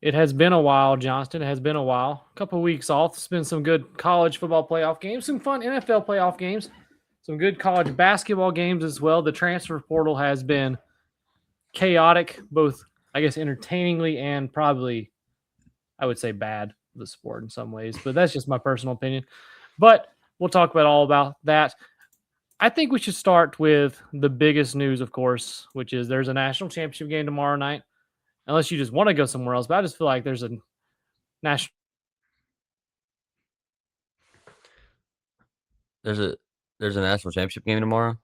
It has been a while, Johnston. It has been a while. A couple of weeks off. It's been some good college football playoff games, some fun NFL playoff games, some good college basketball games as well. The transfer portal has been chaotic, both, I guess, entertainingly and probably, I would say, bad for the sport in some ways. But that's just my personal opinion. But we'll talk all about that. I think we should start with the biggest news, of course, which is there's a national championship game tomorrow night. Unless you just want to go somewhere else, but I just feel like there's a national There's a national championship game tomorrow.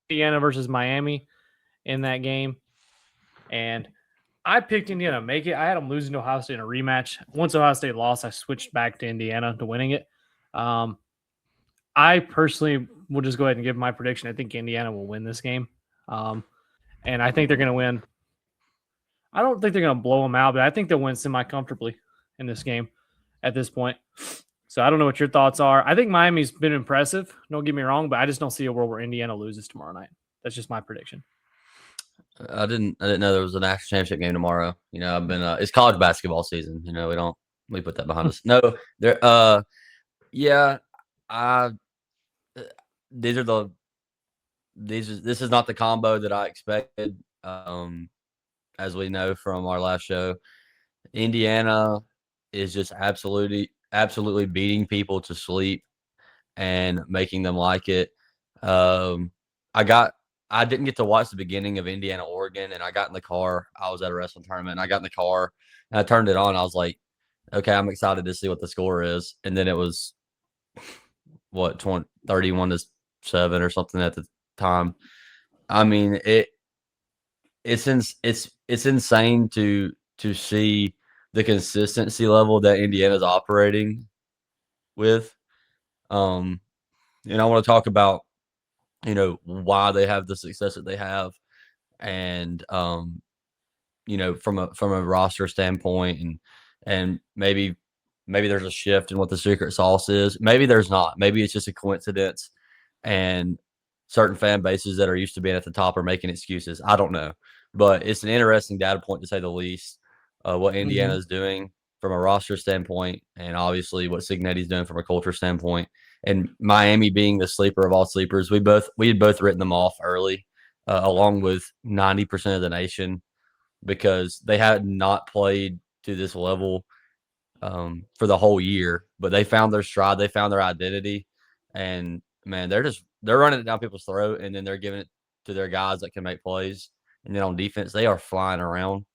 Indiana versus Miami in that game, and I picked Indiana to make it. I had them losing to Ohio State in a rematch. Once Ohio State lost, I switched back to Indiana to winning it. I personally will just go ahead and give my prediction. I think Indiana will win this game, and I think they're going to win. I don't think they're going to blow them out, but I think they'll win semi-comfortably in this game at this point. So I don't know what your thoughts are. I think Miami's been impressive. Don't get me wrong, but I just don't see a world where Indiana loses tomorrow night. That's just my prediction. I didn't know there was a national championship game tomorrow. I've been it's college basketball season. We put that behind us. No, there. Yeah, I. This is not the combo that I expected. As we know from our last show, Indiana is just absolutely beating people to sleep and making them like it. I didn't get to watch the beginning of Indiana, Oregon, and I got in the car. I was at a wrestling tournament, and I got in the car, and I turned it on. I was like, okay, I'm excited to see what the score is. And then it was, 31-7 or something at the time. I mean, it's insane to see the consistency level that Indiana's operating with. And I want to talk about why they have the success that they have, and from a roster standpoint, and maybe there's a shift in what the secret sauce is. Maybe there's not. Maybe it's just a coincidence, and certain fan bases that are used to being at the top are making excuses. I don't know, but it's an interesting data point to say the least. What Indiana is doing from a roster standpoint, and obviously what Cignetti's doing from a culture standpoint. And Miami being the sleeper of all sleepers, we had both written them off early, along with 90% of the nation, because they had not played to this level for the whole year. But they found their stride, they found their identity, and man, they're running it down people's throat, and then they're giving it to their guys that can make plays. And then on defense, they are flying around.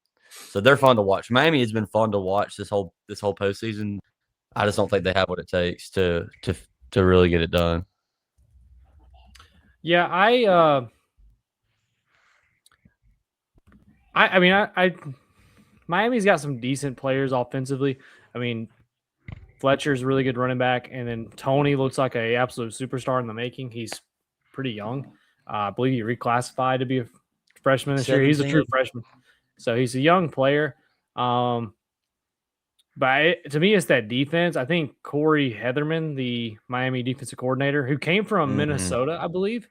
So they're fun to watch. Miami has been fun to watch this whole postseason. I just don't think they have what it takes to really get it done. Yeah, Miami's got some decent players offensively. I mean, Fletcher's a really good running back, and then Tony looks like a absolute superstar in the making. He's pretty young. I believe he reclassified to be a freshman this year. He's a true freshman, so he's a young player. But to me, it's that defense. I think Corey Heatherman, the Miami defensive coordinator, who came from Minnesota, I believe,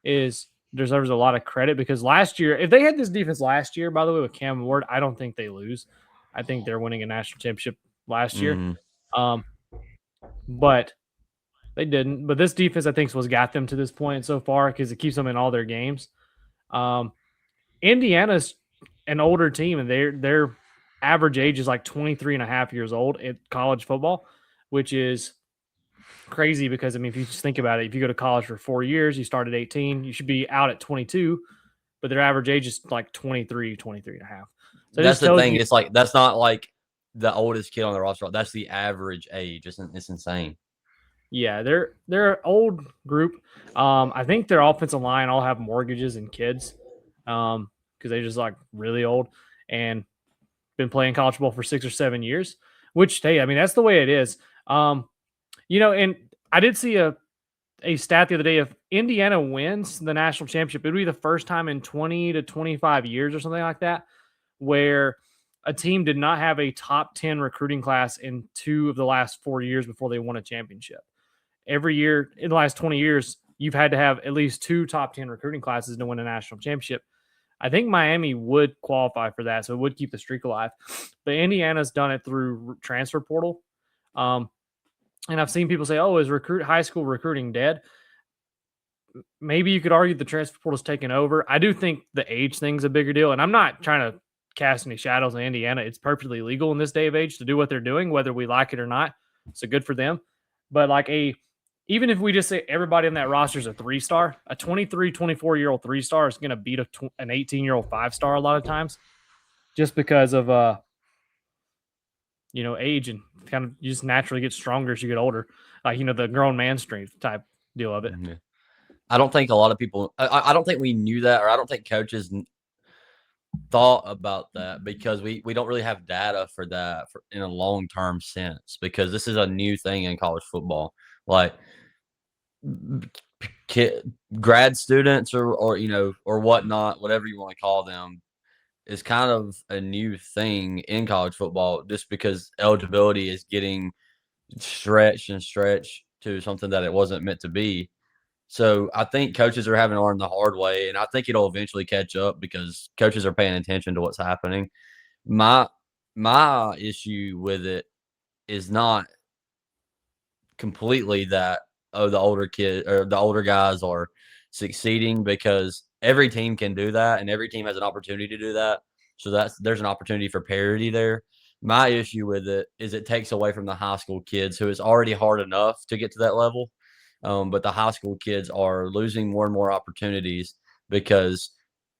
deserves a lot of credit, because last year, if they had this defense last year, by the way, with Cam Ward, I don't think they lose. I think they're winning a national championship last year. But they didn't. But this defense, I think, was got them to this point so far, because it keeps them in all their games. Indiana's an older team, and their average age is like 23 and a half years old at college football, which is crazy, because, I mean, if you just think about it, if you go to college for 4 years, you start at 18, you should be out at 22, but their average age is like 23 and a half. So that's the thing. It's like, that's not like the oldest kid on the roster. That's the average age. It's insane. Yeah, they're an old group. I think their offensive line all have mortgages and kids, because they're just like really old and been playing college football for 6 or 7 years, which, hey, I mean, that's the way it is. And I did see a stat the other day. If Indiana wins the national championship, it would be the first time in 20 to 25 years or something like that where a team did not have a top 10 recruiting class in 2 of the last 4 years before they won a championship. Every year in the last 20 years, you've had to have at least 2 top 10 recruiting classes to win a national championship. I think Miami would qualify for that, so it would keep the streak alive. But Indiana's done it through transfer portal. Um, and I've seen people say, "Oh, is high school recruiting dead?" Maybe you could argue the transfer portal's taken over. I do think the age thing's a bigger deal, and I'm not trying to cast any shadows on Indiana. It's perfectly legal in this day of age to do what they're doing, whether we like it or not. So good for them. But even if we just say everybody on that roster is a 3-star, a 23, 24-year-old 3-star is going to beat an 18-year-old 5-star a lot of times, just because of age, and kind of you just naturally get stronger as you get older, like the grown man strength type deal of it. Yeah. I don't think a lot of people. I don't think we knew that, or I don't think coaches thought about that because we don't really have data for that in a long term sense because this is a new thing in college football. Like grad students or or whatnot, whatever you want to call them, is kind of a new thing in college football just because eligibility is getting stretched and stretched to something that it wasn't meant to be. So I think coaches are having to learn the hard way, and I think it'll eventually catch up because coaches are paying attention to what's happening. My my issue with it is not completely that the older kid or the older guys are succeeding because every team can do that and every team has an opportunity to do that. So there's an opportunity for parity there. My issue with it is it takes away from the high school kids who is already hard enough to get to that level. But the high school kids are losing more and more opportunities because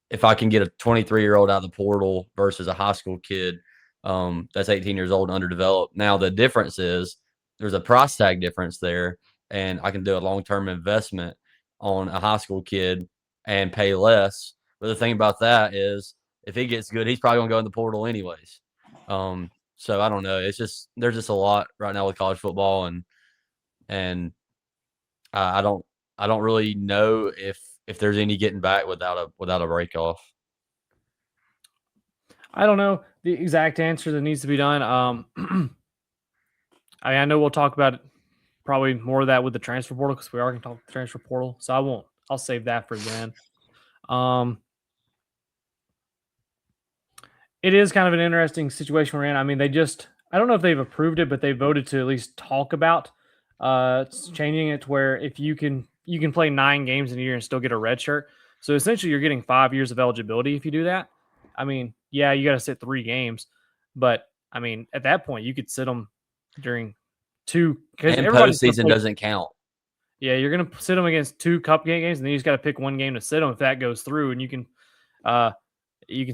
if I can get a 23-year-old out of the portal versus a high school kid that's 18 years old and underdeveloped. Now the difference is there's a price tag difference there, and I can do a long-term investment on a high school kid and pay less. But the thing about that is if he gets good, he's probably gonna go in the portal anyways. So I don't know. It's just there's just a lot right now with college football and I don't really know if there's any getting back without a break off. I don't know the exact answer that needs to be done. I know we'll talk about probably more of that with the transfer portal because we are going to talk the transfer portal. So I won't. I'll save that for then. It is kind of an interesting situation we're in. I mean, I don't know if they've approved it, but they voted to at least talk about changing it to where if you can play 9 games in a year and still get a red shirt. So essentially, you're getting 5 years of eligibility if you do that. I mean, yeah, you got to sit 3 games, but I mean, at that point, you could sit them during 2 because And everybody's postseason doesn't count. Yeah, you're gonna sit them against 2 cup games, and then you just got to pick 1 game to sit them if that goes through, and you can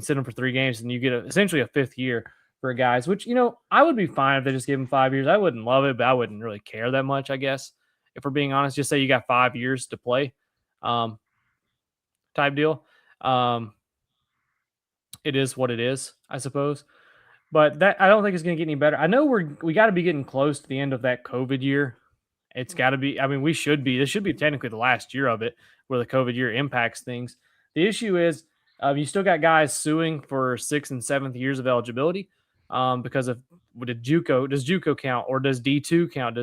sit them for 3 games, and you get essentially a 5th year for guys. Which I would be fine if they just gave them 5 years. I wouldn't love it, but I wouldn't really care that much. I guess if we're being honest, just say you got 5 years to play, type deal. It is what it is, I suppose. But that I don't think it's going to get any better. I know we got to be getting close to the end of that COVID year. It's got to be. I mean, we should be. This should be technically the last year of it, where the COVID year impacts things. The issue is, you still got guys suing for 6th and 7th years of eligibility, because of does JUCO count or does D2 count?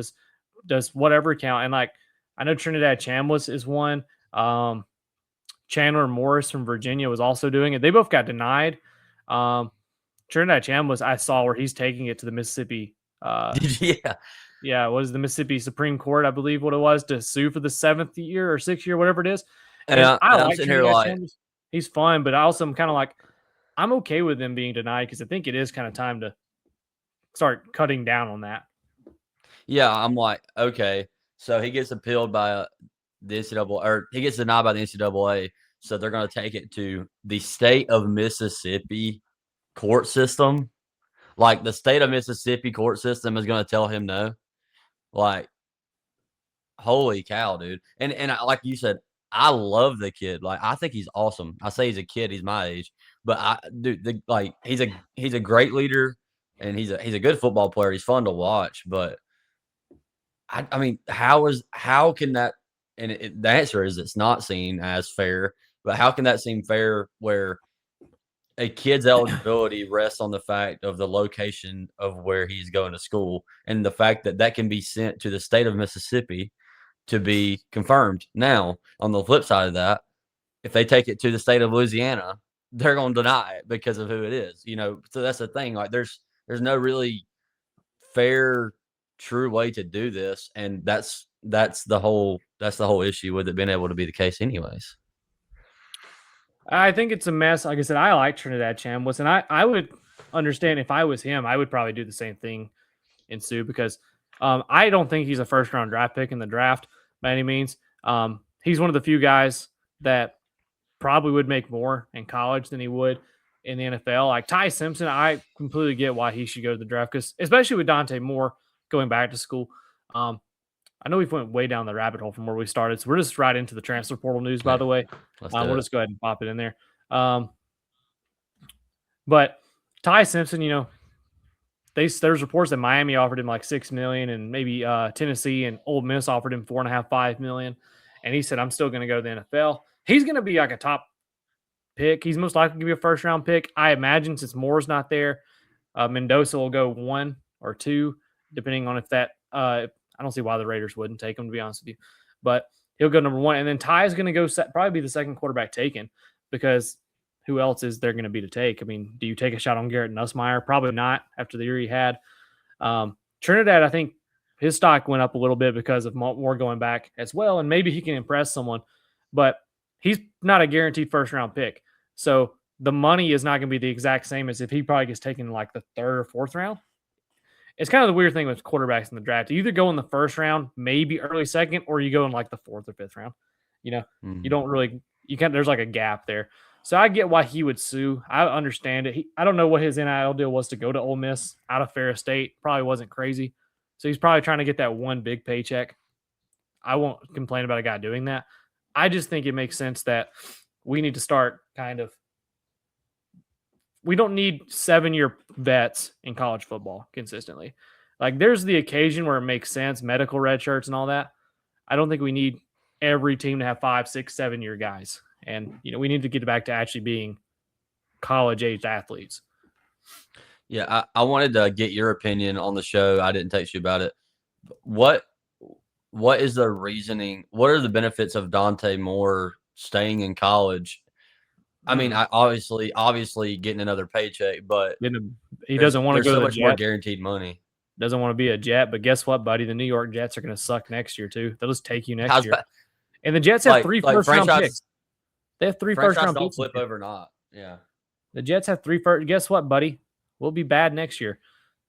Does whatever count? And I know Trinidad Chambliss is one. Chandler Morris from Virginia was also doing it. They both got denied. Trinidad Chambliss, I saw where he's taking it to the Mississippi. Yeah. Yeah, what is the Mississippi Supreme Court, I believe what it was, to sue for the 7th year or 6th year, whatever it is. And I like Trinidad Chambliss. He's fun, but I also am kind of I'm okay with them being denied because I think it is kind of time to start cutting down on that. Yeah, I'm like, okay, so he gets appealed by the NCAA, or he gets denied by the NCAA, so they're going to take it to the state of Mississippi court system. Like the state of Mississippi court system is going to tell him no. Like, holy cow, dude! And like you said, I love the kid. Like, I think he's awesome. I say he's a kid; he's my age, but he's a great leader, and he's a good football player. He's fun to watch, but I mean, how can that? And the answer is it's not seen as fair. But how can that seem fair where a kid's eligibility rests on the fact of the location of where he's going to school and the fact that that can be sent to the state of Mississippi to be confirmed? Now, on the flip side of that, if they take it to the state of Louisiana, they're going to deny it because of who it is. So that's the thing. Like, there's no really fair, true way to do this, and that's the whole issue with it being able to be the case, anyways. I think it's a mess. Like I said, I like Trinidad Chambliss, and I would understand if I was him, I would probably do the same thing in Sue because I don't think he's a first round draft pick in the draft by any means. He's one of the few guys that probably would make more in college than he would in the NFL. Like Ty Simpson, I completely get why he should go to the draft because, especially with Dante Moore going back to school. I know we've went way down the rabbit hole from where we started, so we're just right into the transfer portal news. By the way, we'll just go ahead and pop it in there. But Ty Simpson, there's reports that Miami offered him like $6 million, and maybe Tennessee and Ole Miss offered him $4.5, $5 million, and he said, "I'm still going to go to the NFL." He's going to be like a top pick. He's most likely going to be a first round pick. I imagine since Moore's not there, Mendoza will go 1 or 2, depending on if that. I don't see why the Raiders wouldn't take him, to be honest with you, but he'll go number 1, and then Ty is going to go probably be the second quarterback taken because who else is there going to be to take? I mean, do you take a shot on Garrett Nussmeier? Probably not after the year he had. Trinidad, I think his stock went up a little bit because of Moore going back as well, and maybe he can impress someone, but he's not a guaranteed first round pick. So the money is not going to be the exact same as if he probably gets taken in like the 3rd or 4th round. It's kind of the weird thing with quarterbacks in the draft. You either go in the 1st round, maybe early 2nd, or you go in like the 4th or 5th round. You don't really, there's like a gap there. So I get why he would sue. I understand it. I don't know what his NIL deal was to go to Ole Miss out of Ferris State. Probably wasn't crazy. So he's probably trying to get that one big paycheck. I won't complain about a guy doing that. I just think it makes sense that we need to start we don't need 7-year vets in college football consistently. Like there's the occasion where it makes sense, medical red shirts and all that. I don't think we need every team to have 5, 6, 7-year guys. And, we need to get back to actually being college-aged athletes. Yeah, I wanted to get your opinion on the show. I didn't text you about it. What is the reasoning? What are the benefits of Dante Moore staying in college? I mean, obviously getting another paycheck, but he doesn't want to go so to much more guaranteed money. Doesn't want to be a Jet, but guess what, buddy? The New York Jets are going to suck next year too. They'll just take you next year. And the Jets have 3 first-round picks. They have 3 first-round picks. Don't flip over, not. Yeah. The Jets have 3 first. Guess what, buddy? We'll be bad next year.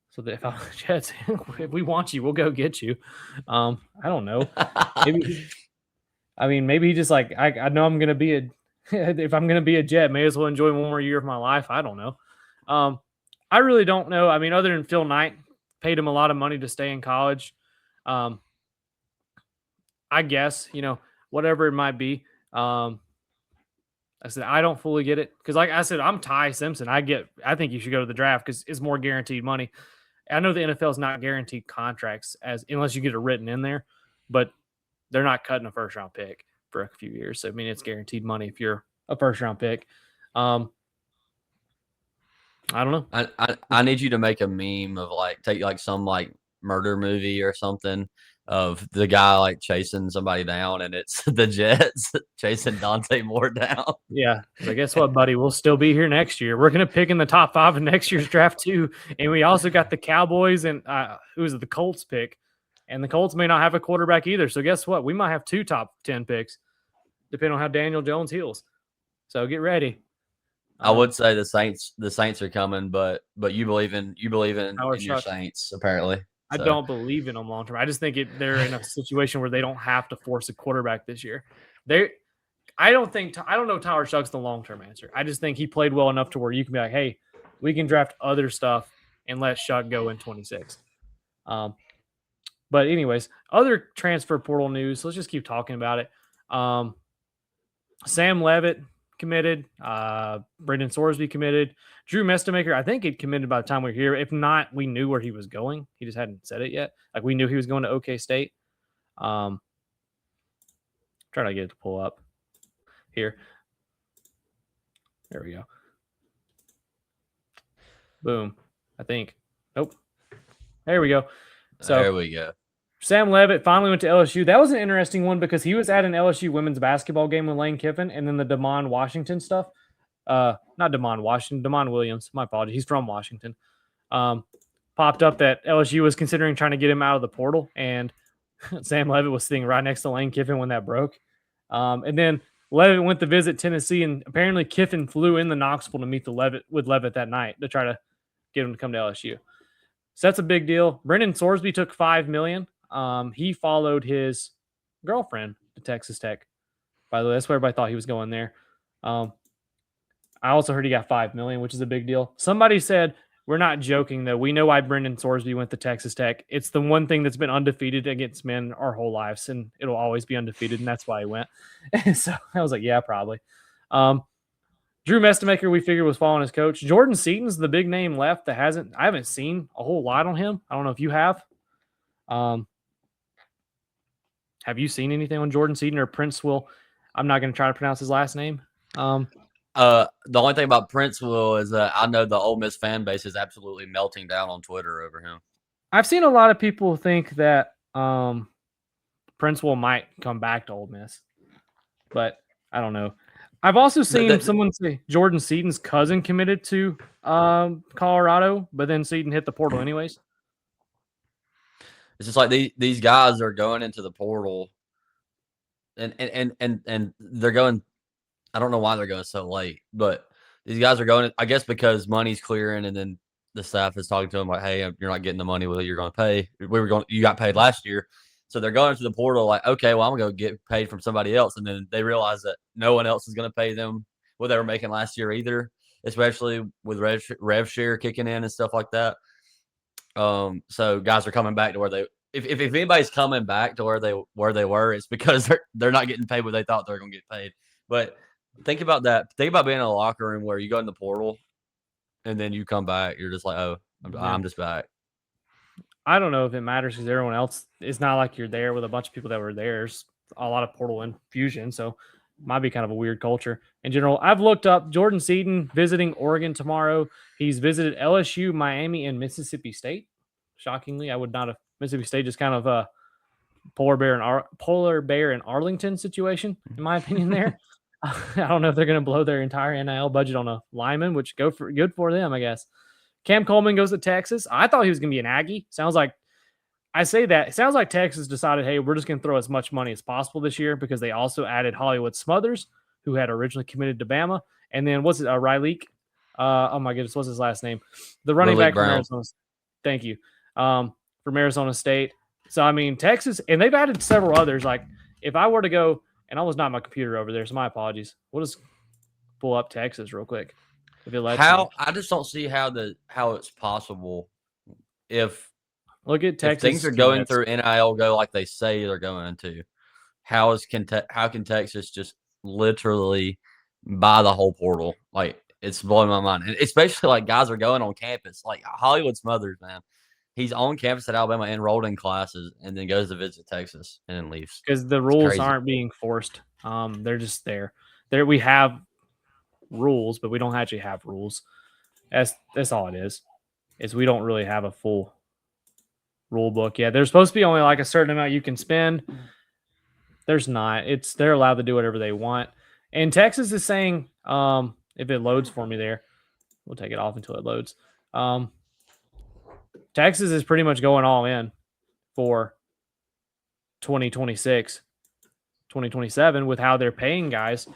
So if I'm Jets, if we want you, we'll go get you. I don't know. Maybe he just like I know I'm going to be if I'm going to be a Jet, may as well enjoy one more year of my life. I don't know. I really don't know. I mean, other than Phil Knight paid him a lot of money to stay in college. I guess, whatever it might be. I said, I don't fully get it. Because like I said, I'm Ty Simpson. I think you should go to the draft because it's more guaranteed money. I know the NFL is not guaranteed contracts unless you get it written in there, but they're not cutting a first round pick for a few years. So, I mean, it's guaranteed money if you're a first round pick. I don't know. I need you to make a meme of take some murder movie or something of the guy chasing somebody down, and it's the Jets chasing Dante Moore down. Yeah. So guess what, buddy? We'll still be here next year. We're going to pick in the top 5 of next year's draft too. And we also got the Cowboys and the Colts pick. And the Colts may not have a quarterback either. So guess what? We might have 2 top 10 picks, depending on how Daniel Jones heals. So get ready. I would say the Saints are coming, but you believe in your Saints, apparently. I don't believe in them long term. I just think they're in a situation where they don't have to force a quarterback this year. I don't know Tyler Shuck's the long term answer. I just think he played well enough to where you can be like, hey, we can draft other stuff and let Shuck go in 26. But anyways, other transfer portal news. Let's just keep talking about it. Sam Leavitt committed. Brendan Sorsby committed. Drew Mestamaker, I think, it committed by the time we were here. If not, we knew where he was going. He just hadn't said it yet. We knew he was going to OK State. Trying to get it to pull up here. There we go. Boom. I think. Nope. There we go. So there we go. Sam Leavitt finally went to LSU. That was an interesting one because he was at an LSU women's basketball game with Lane Kiffin and then the Damon Washington stuff. not Damon Washington, Damon Williams. My apologies. He's from Washington. Popped up that LSU was considering trying to get him out of the portal, and Sam Levitt was sitting right next to Lane Kiffin when that broke. And then Levitt went to visit Tennessee, and apparently Kiffin flew in the Knoxville to meet with Levitt that night to try to get him to come to LSU. So that's a big deal. Brendan Sorsby took $5 million. He followed his girlfriend to Texas Tech. By the way, that's where everybody thought he was going there. I also heard he got $5 million, which is a big deal. Somebody said, we're not joking, though. We know why Brendan Sorsby went to Texas Tech. It's the one thing that's been undefeated against men our whole lives, and it'll always be undefeated, and that's why he went. So I was like, yeah, probably. Drew Mestemaker, we figured, was following his coach. Jordan Seaton's the big name left that I haven't seen a whole lot on him. I don't know if you have. Have you seen anything on Jordan Seaton or Prince Will? I'm not going to try to pronounce his last name. The only thing about Prince Will is that I know the Ole Miss fan base is absolutely melting down on Twitter over him. I've seen a lot of people think that Prince Will might come back to Ole Miss, but I don't know. I've also seen someone say Jordan Seaton's cousin committed to Colorado, but then Seaton hit the portal anyways. It's just like these guys are going into the portal, and they're going. I don't know why they're going so late, but these guys are going. I guess because money's clearing, and then the staff is talking to them like, "Hey, you're not getting the money that you're going to pay. You got paid last year." So they're going to the portal like, okay, well, I'm going to go get paid from somebody else. And then they realize that no one else is going to pay them what they were making last year either, especially with rev share kicking in and stuff like that. So guys are coming back to where they if anybody's coming back to where they were, it's because they're not getting paid what they thought they were going to get paid. But think about that. Think about being in a locker room where you go in the portal and then you come back. You're just like, oh, I'm just back. I don't know if it matters because everyone else, it's not like you're there with a bunch of people that were there. There's a lot of portal infusion, so it might be kind of a weird culture in general. I've looked up Jordan Seaton visiting Oregon tomorrow. He's visited LSU, Miami, and Mississippi State. Shockingly, I would not have. Mississippi State just kind of a polar bear in Arlington situation, in my opinion. There, I don't know if they're going to blow their entire NIL budget on a lineman, which good for them, I guess. Cam Coleman goes to Texas. I thought he was going to be an Aggie. Sounds like Texas decided, hey, we're just going to throw as much money as possible this year because they also added Hollywood Smothers, who had originally committed to Bama. And then what's it, Ryleek? Oh my goodness, what's his last name? The running back from Arizona. Thank you. From Arizona State. So, I mean, Texas, and they've added several others. Like, if I were to go, and I was not my computer over there, so my apologies. We'll just pull up Texas real quick. If it lets me. I just don't see how it's possible if look at Texas. If things are going through NIL go like they say they're going to. How can Texas just literally buy the whole portal? Like, it's blowing my mind. And especially like guys are going on campus. Like Hollywood Smothers, man. He's on campus at Alabama, enrolled in classes, and then goes to visit Texas and then leaves. Because the rules aren't being forced. They're just there. We have rules, but we don't actually have rules. That's all it is we don't really have a full rule book. Yeah, there's supposed to be only like a certain amount you can spend. There's not. They're allowed to do whatever they want. And Texas is saying, if it loads for me there, we'll take it off until it loads. Texas is pretty much going all in for 2026, 2027 with how they're paying guys.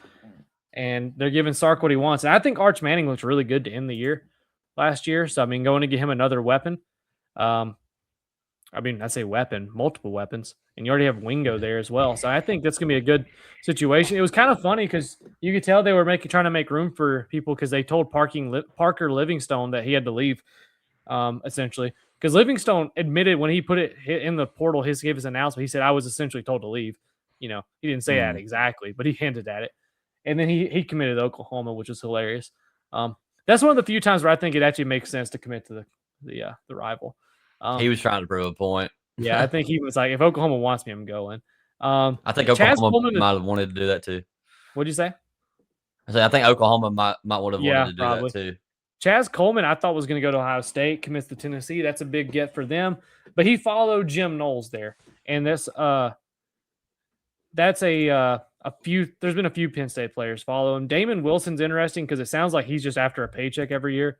And they're giving Sark what he wants. And I think Arch Manning looked really good to end the year last year. So, I mean, going to get him another weapon. I say weapon, multiple weapons. And you already have Wingo there as well. So I think that's going to be a good situation. It was kind of funny because you could tell they were trying to make room for people because they told Parker Livingstone that he had to leave, essentially. Because Livingstone admitted when he put it in the portal, gave his announcement, he said, I was essentially told to leave. You know, he didn't say that exactly, but he hinted at it. And then he committed to Oklahoma, which was hilarious. That's one of the few times where I think it actually makes sense to commit to the rival. He was trying to prove a point. Yeah, I think he was like, if Oklahoma wants me, I'm going. I think Oklahoma might have wanted to do that too. What'd you say? I think Oklahoma might would have wanted to do that too. Chaz Coleman, I thought was going to go to Ohio State, commits to Tennessee. That's a big get for them. But he followed Jim Knowles there, and that's a There's been a few Penn State players follow him. Damon Wilson's interesting because it sounds like he's just after a paycheck every year.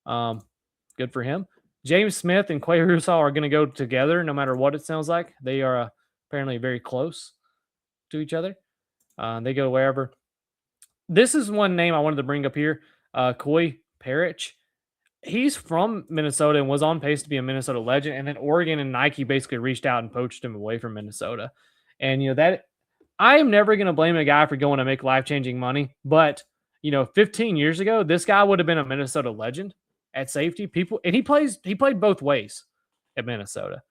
Good for him. James Smith and Quay Rusau are going to go together no matter what it sounds like. They are apparently very close to each other. They go wherever. This is one name I wanted to bring up here. Coy Parrish. He's from Minnesota and was on pace to be a Minnesota legend. And then Oregon and Nike basically reached out and poached him away from Minnesota. And, that I am never going to blame a guy for going to make life-changing money. But, 15 years ago, this guy would have been a Minnesota legend at safety. He played both ways at Minnesota.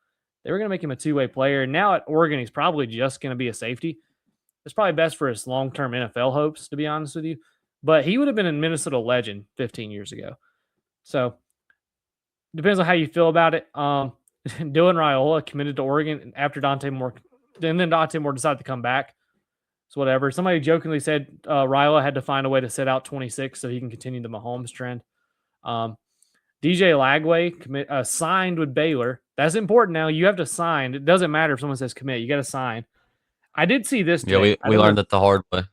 They were going to make him a two-way player. And now at Oregon, he's probably just going to be a safety. It's probably best for his long-term NFL hopes, to be honest with you. But he would have been a Minnesota legend 15 years ago. So, depends on how you feel about it. Dylan Raiola committed to Oregon after Dante Moore, and then Dante Moore decided to come back. So, whatever. Somebody jokingly said Raiola had to find a way to sit out 26 so he can continue the Mahomes trend. DJ Lagway signed with Baylor. That's important now. You have to sign. It doesn't matter if someone says commit. You got to sign. I did see this today. Yeah, we learned it the hard way.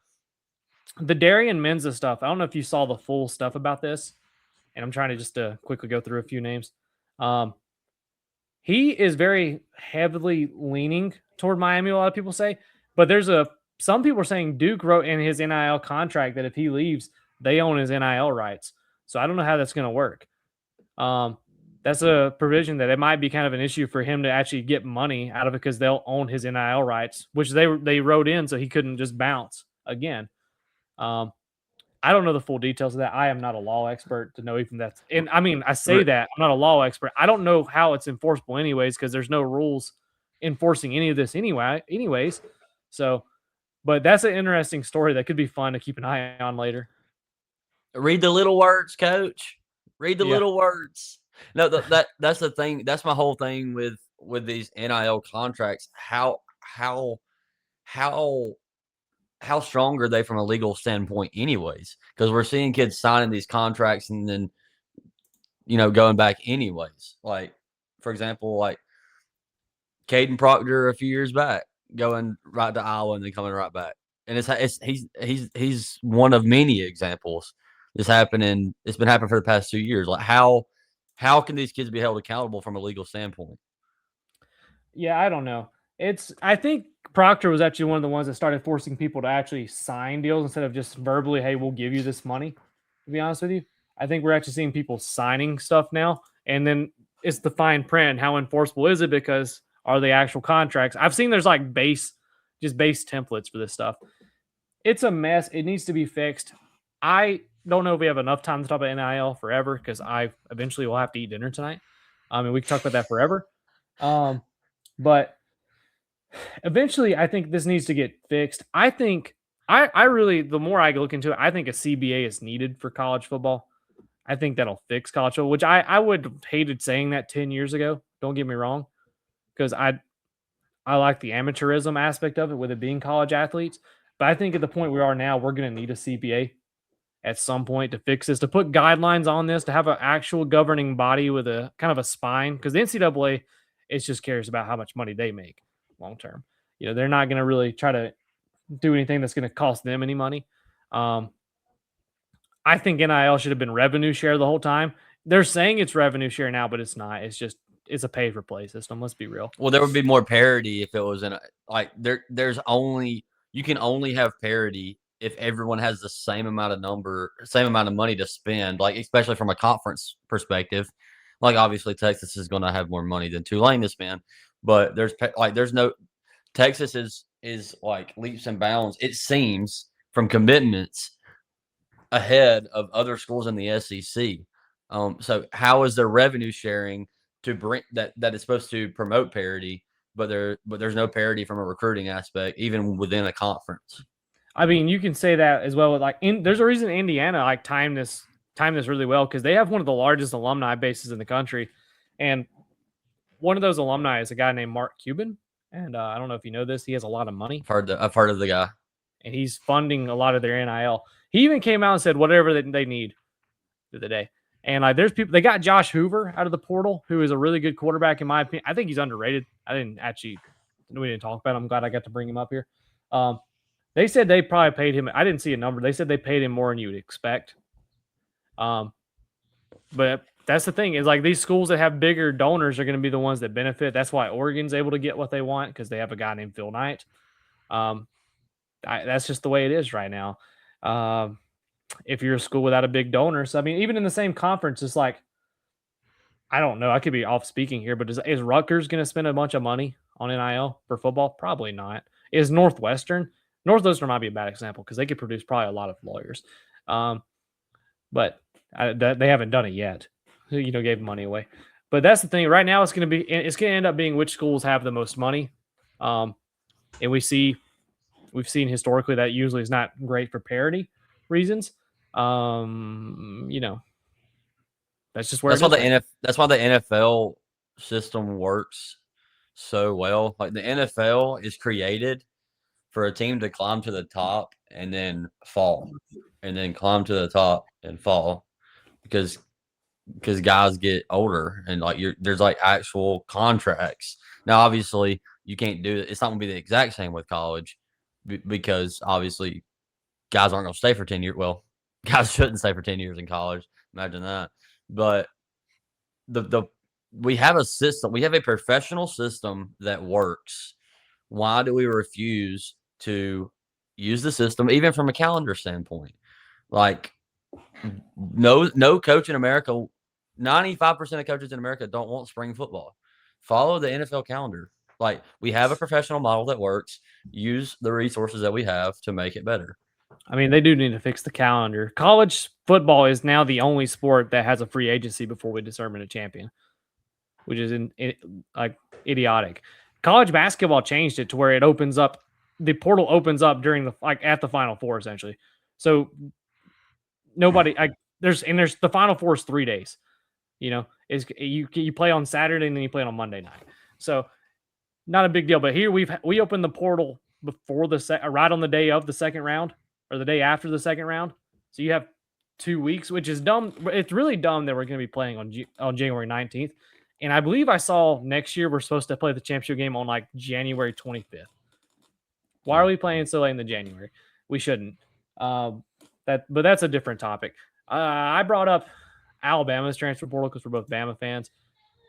The Darian Menza stuff. I don't know if you saw the full stuff about this. And I'm trying to just quickly go through a few names. He is very heavily leaning toward Miami, a lot of people say. But some people are saying Duke wrote in his NIL contract that if he leaves, they own his NIL rights. So I don't know how that's going to work. That's a provision that it might be kind of an issue for him to actually get money out of it because they'll own his NIL rights, which they wrote in so he couldn't just bounce again. I don't know the full details of that. I am not a law expert to know even that's. And I mean, I say that I'm not a law expert. I don't know how it's enforceable anyways because there's no rules enforcing any of this anyways. So, but that's an interesting story that could be fun to keep an eye on later. Read the little words, coach. Read the little words. No, that's the thing. That's my whole thing with these NIL contracts. How strong are they from a legal standpoint anyways? Because we're seeing kids signing these contracts and then, going back anyways. Like, for example, like Caden Proctor a few years back, going right to Iowa and then coming right back. And he's one of many examples. It's been happening for the past 2 years. Like how can these kids be held accountable from a legal standpoint? Yeah, I don't know. I think Proctor was actually one of the ones that started forcing people to actually sign deals instead of just verbally, hey, we'll give you this money, to be honest with you. I think we're actually seeing people signing stuff now. And then it's the fine print. How enforceable is it? Because are they actual contracts? I've seen there's like base templates for this stuff. It's a mess. It needs to be fixed. I don't know if we have enough time to talk about NIL forever because I eventually will have to eat dinner tonight. We can talk about that forever. But eventually, I think this needs to get fixed. I think I really, the more I look into it, I think a CBA is needed for college football. I think that'll fix college football, which I would have hated saying that 10 years ago. Don't get me wrong, because I like the amateurism aspect of it with it being college athletes. But I think at the point we are now, we're going to need a CBA at some point to fix this, to put guidelines on this, to have an actual governing body with a kind of a spine, because the NCAA is just curious about how much money they make long term. They're not going to really try to do anything that's going to cost them any money. I think NIL should have been revenue share the whole time. They're saying it's revenue share now, but it's not. It's a pay for play system. Let's be real. Well, there would be more parity if it was you can only have parity if everyone has the same amount of money to spend, like especially from a conference perspective. Like obviously Texas is going to have more money than Tulane this man, but there's no Texas is like leaps and bounds, it seems, from commitments ahead of other schools in the SEC. So how is there revenue sharing to bring that is supposed to promote parity, but there's no parity from a recruiting aspect, even within a conference? I mean, you can say that as well. Like, there's a reason Indiana timed this really well because they have one of the largest alumni bases in the country, and one of those alumni is a guy named Mark Cuban. And I don't know if you know this, he has a lot of money. I've heard of the guy, and he's funding a lot of their NIL. He even came out and said whatever they need the other day. And there's people. They got Josh Hoover out of the portal, who is a really good quarterback in my opinion. I think he's underrated. We didn't talk about him. I'm glad I got to bring him up here. They said they probably paid him. I didn't see a number. They said they paid him more than you would expect. But that's the thing is like these schools that have bigger donors are going to be the ones that benefit. That's why Oregon's able to get what they want because they have a guy named Phil Knight. That's just the way it is right now. If you're a school without a big donor, so I mean, even in the same conference, it's like I don't know. I could be off speaking here, but is Rutgers going to spend a bunch of money on NIL for football? Probably not. Is Northwestern? Northwestern might be a bad example because they could produce probably a lot of lawyers, but they haven't done it yet. Gave money away. But that's the thing. Right now, it's going to end up being which schools have the most money, and we've seen historically that usually is not great for parity reasons. That's just where that's why the NFL system works so well. Like the NFL is created for a team to climb to the top and then fall, and then climb to the top and fall because guys get older and like there's like actual contracts. Now, obviously, you can't do it. It's not going to be the exact same with college because obviously guys aren't going to stay for 10 years. Well, guys shouldn't stay for 10 years in college. Imagine that. But we have a system. We have a professional system that works. Why do we refuse to use the system, even from a calendar standpoint? Like, no coach in America, 95% of coaches in America don't want spring football. Follow the NFL calendar. Like, we have a professional model that works. Use the resources that we have to make it better. I mean, they do need to fix the calendar. College football is now the only sport that has a free agency before we determine a champion, which is like idiotic. College basketball changed it to where it opens up. The portal opens up during at the Final Four essentially. So nobody there's the Final Four is 3 days. You play on Saturday and then you play on Monday night. So not a big deal. But here we opened the portal before right on the day of the second round or the day after the second round. So you have 2 weeks, which is dumb. It's really dumb that we're going to be playing on January 19th. And I believe I saw next year we're supposed to play the championship game on like January 25th. Why are we playing so late in the January? We shouldn't. But that's a different topic. I brought up Alabama's transfer portal because we're both Bama fans.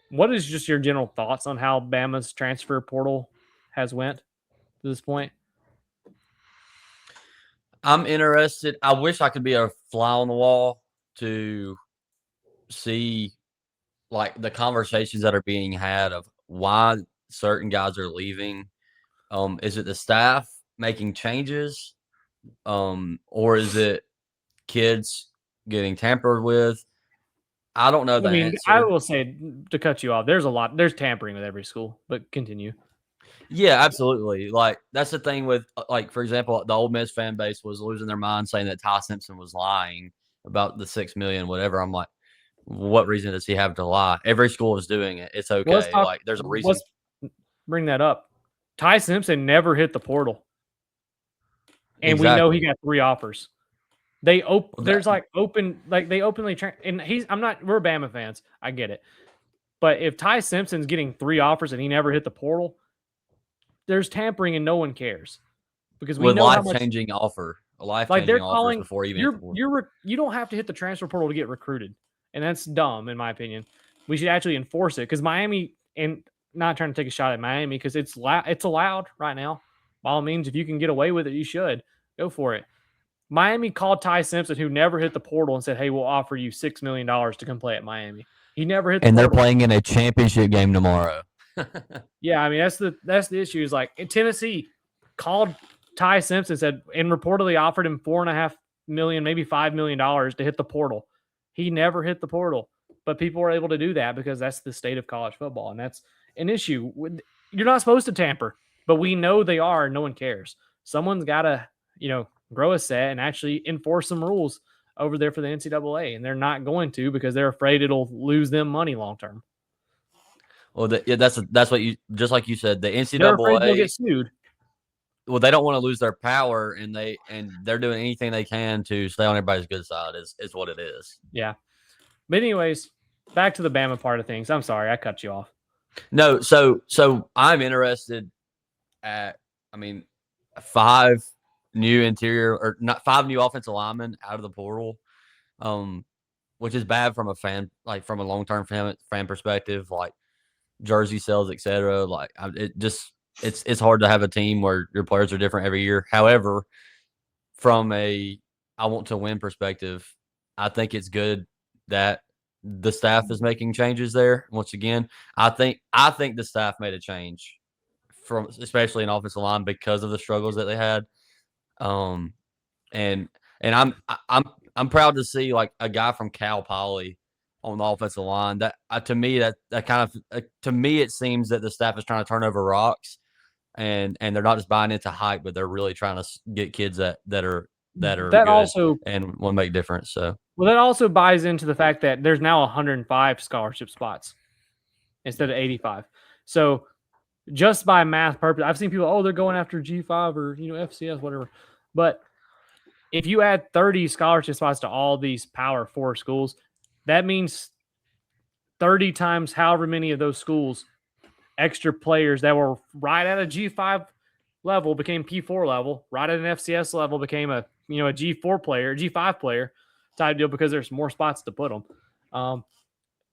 What is just your general thoughts on how Bama's transfer portal has went to this point? I'm interested. I wish I could be a fly on the wall to see like the conversations that are being had of why certain guys are leaving. Is it the staff making changes? Or is it kids getting tampered with? I don't know the answer. I will say, to cut you off, there's tampering with every school, but continue. Yeah, absolutely. Like, that's the thing with, like, for example, the Ole Miss fan base was losing their mind saying that Ty Simpson was lying about the $6 million, whatever. I'm like, what reason does he have to lie? Every school is doing it. It's okay. Like, there's a reason. Let's bring that up. Ty Simpson never hit the portal. And we know he got 3 offers. They openly and we're Bama fans. I get it. But if Ty Simpson's getting 3 offers and he never hit the portal, there's tampering and no one cares. Because we know life-changing offer. A life-changing offer before even you don't have to hit the transfer portal to get recruited. And that's dumb in my opinion. We should actually enforce it because Miami, and not trying to take a shot at Miami because it's allowed right now. By all means, if you can get away with it, you should. Go for it. Miami called Ty Simpson, who never hit the portal, and said, "Hey, we'll offer you $6 million to come play at Miami." He never hit the portal. And they're playing in a championship game tomorrow. Yeah, I mean that's the issue. Is like Tennessee called Ty Simpson, said, and reportedly offered him $4.5 million, maybe $5 million to hit the portal. He never hit the portal, but people were able to do that because that's the state of college football, and that's an issue. You're not supposed to tamper, but we know they are. And no one cares. Someone's got to, grow a set and actually enforce some rules over there for the NCAA, and they're not going to because they're afraid it'll lose them money long term. Well, that's what you just like you said. The NCAA, they're afraid they'll get sued. Well, they don't want to lose their power, and they're doing anything they can to stay on everybody's good side. Is what it is. Yeah, but anyways, back to the Bama part of things. I'm sorry, I cut you off. No, so I'm interested at, 5 new interior or not 5 new offensive linemen out of the portal, which is bad from a fan, like from a long-term fan perspective, like jersey sales, etc. Like it's hard to have a team where your players are different every year. However, from a I want to win perspective, I think it's good that the staff is making changes there. Once again, I think the staff made a change from especially in offensive line because of the struggles that they had. Um, and I'm proud to see like a guy from Cal Poly on the offensive line. That to me that kind of to me it seems that the staff is trying to turn over rocks and they're not just buying into hype, but they're really trying to get kids that are That good also and will make a difference. So that also buys into the fact that there's now 105 scholarship spots instead of 85. So just by math purpose, I've seen people, they're going after G5 or FCS, whatever. But if you add 30 scholarship spots to all these Power 4 schools, that means 30 times however many of those schools extra players that were right at a G5 level became P4 level, right at an FCS level became a G4 player, G5 player type deal because there's more spots to put them.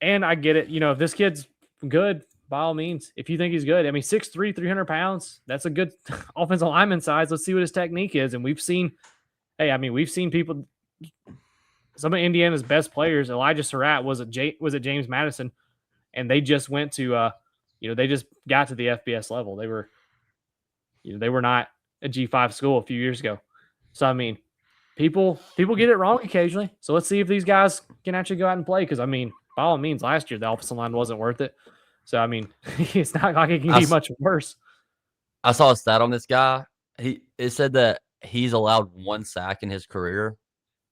And I get it. If this kid's good, by all means, if you think he's good, I mean, 6'3", 300 pounds, that's a good offensive lineman size. Let's see what his technique is. And we've seen people, some of Indiana's best players, Elijah Surratt was at James Madison, and they just went to, they just got to the FBS level. They were not a G5 school a few years ago. So, I mean, people get it wrong occasionally. So let's see if these guys can actually go out and play. Because, I mean, by all means, last year the offensive line wasn't worth it. So, I mean, it's not like it can be much worse. I saw a stat on this guy. It said that he's allowed 1 sack in his career,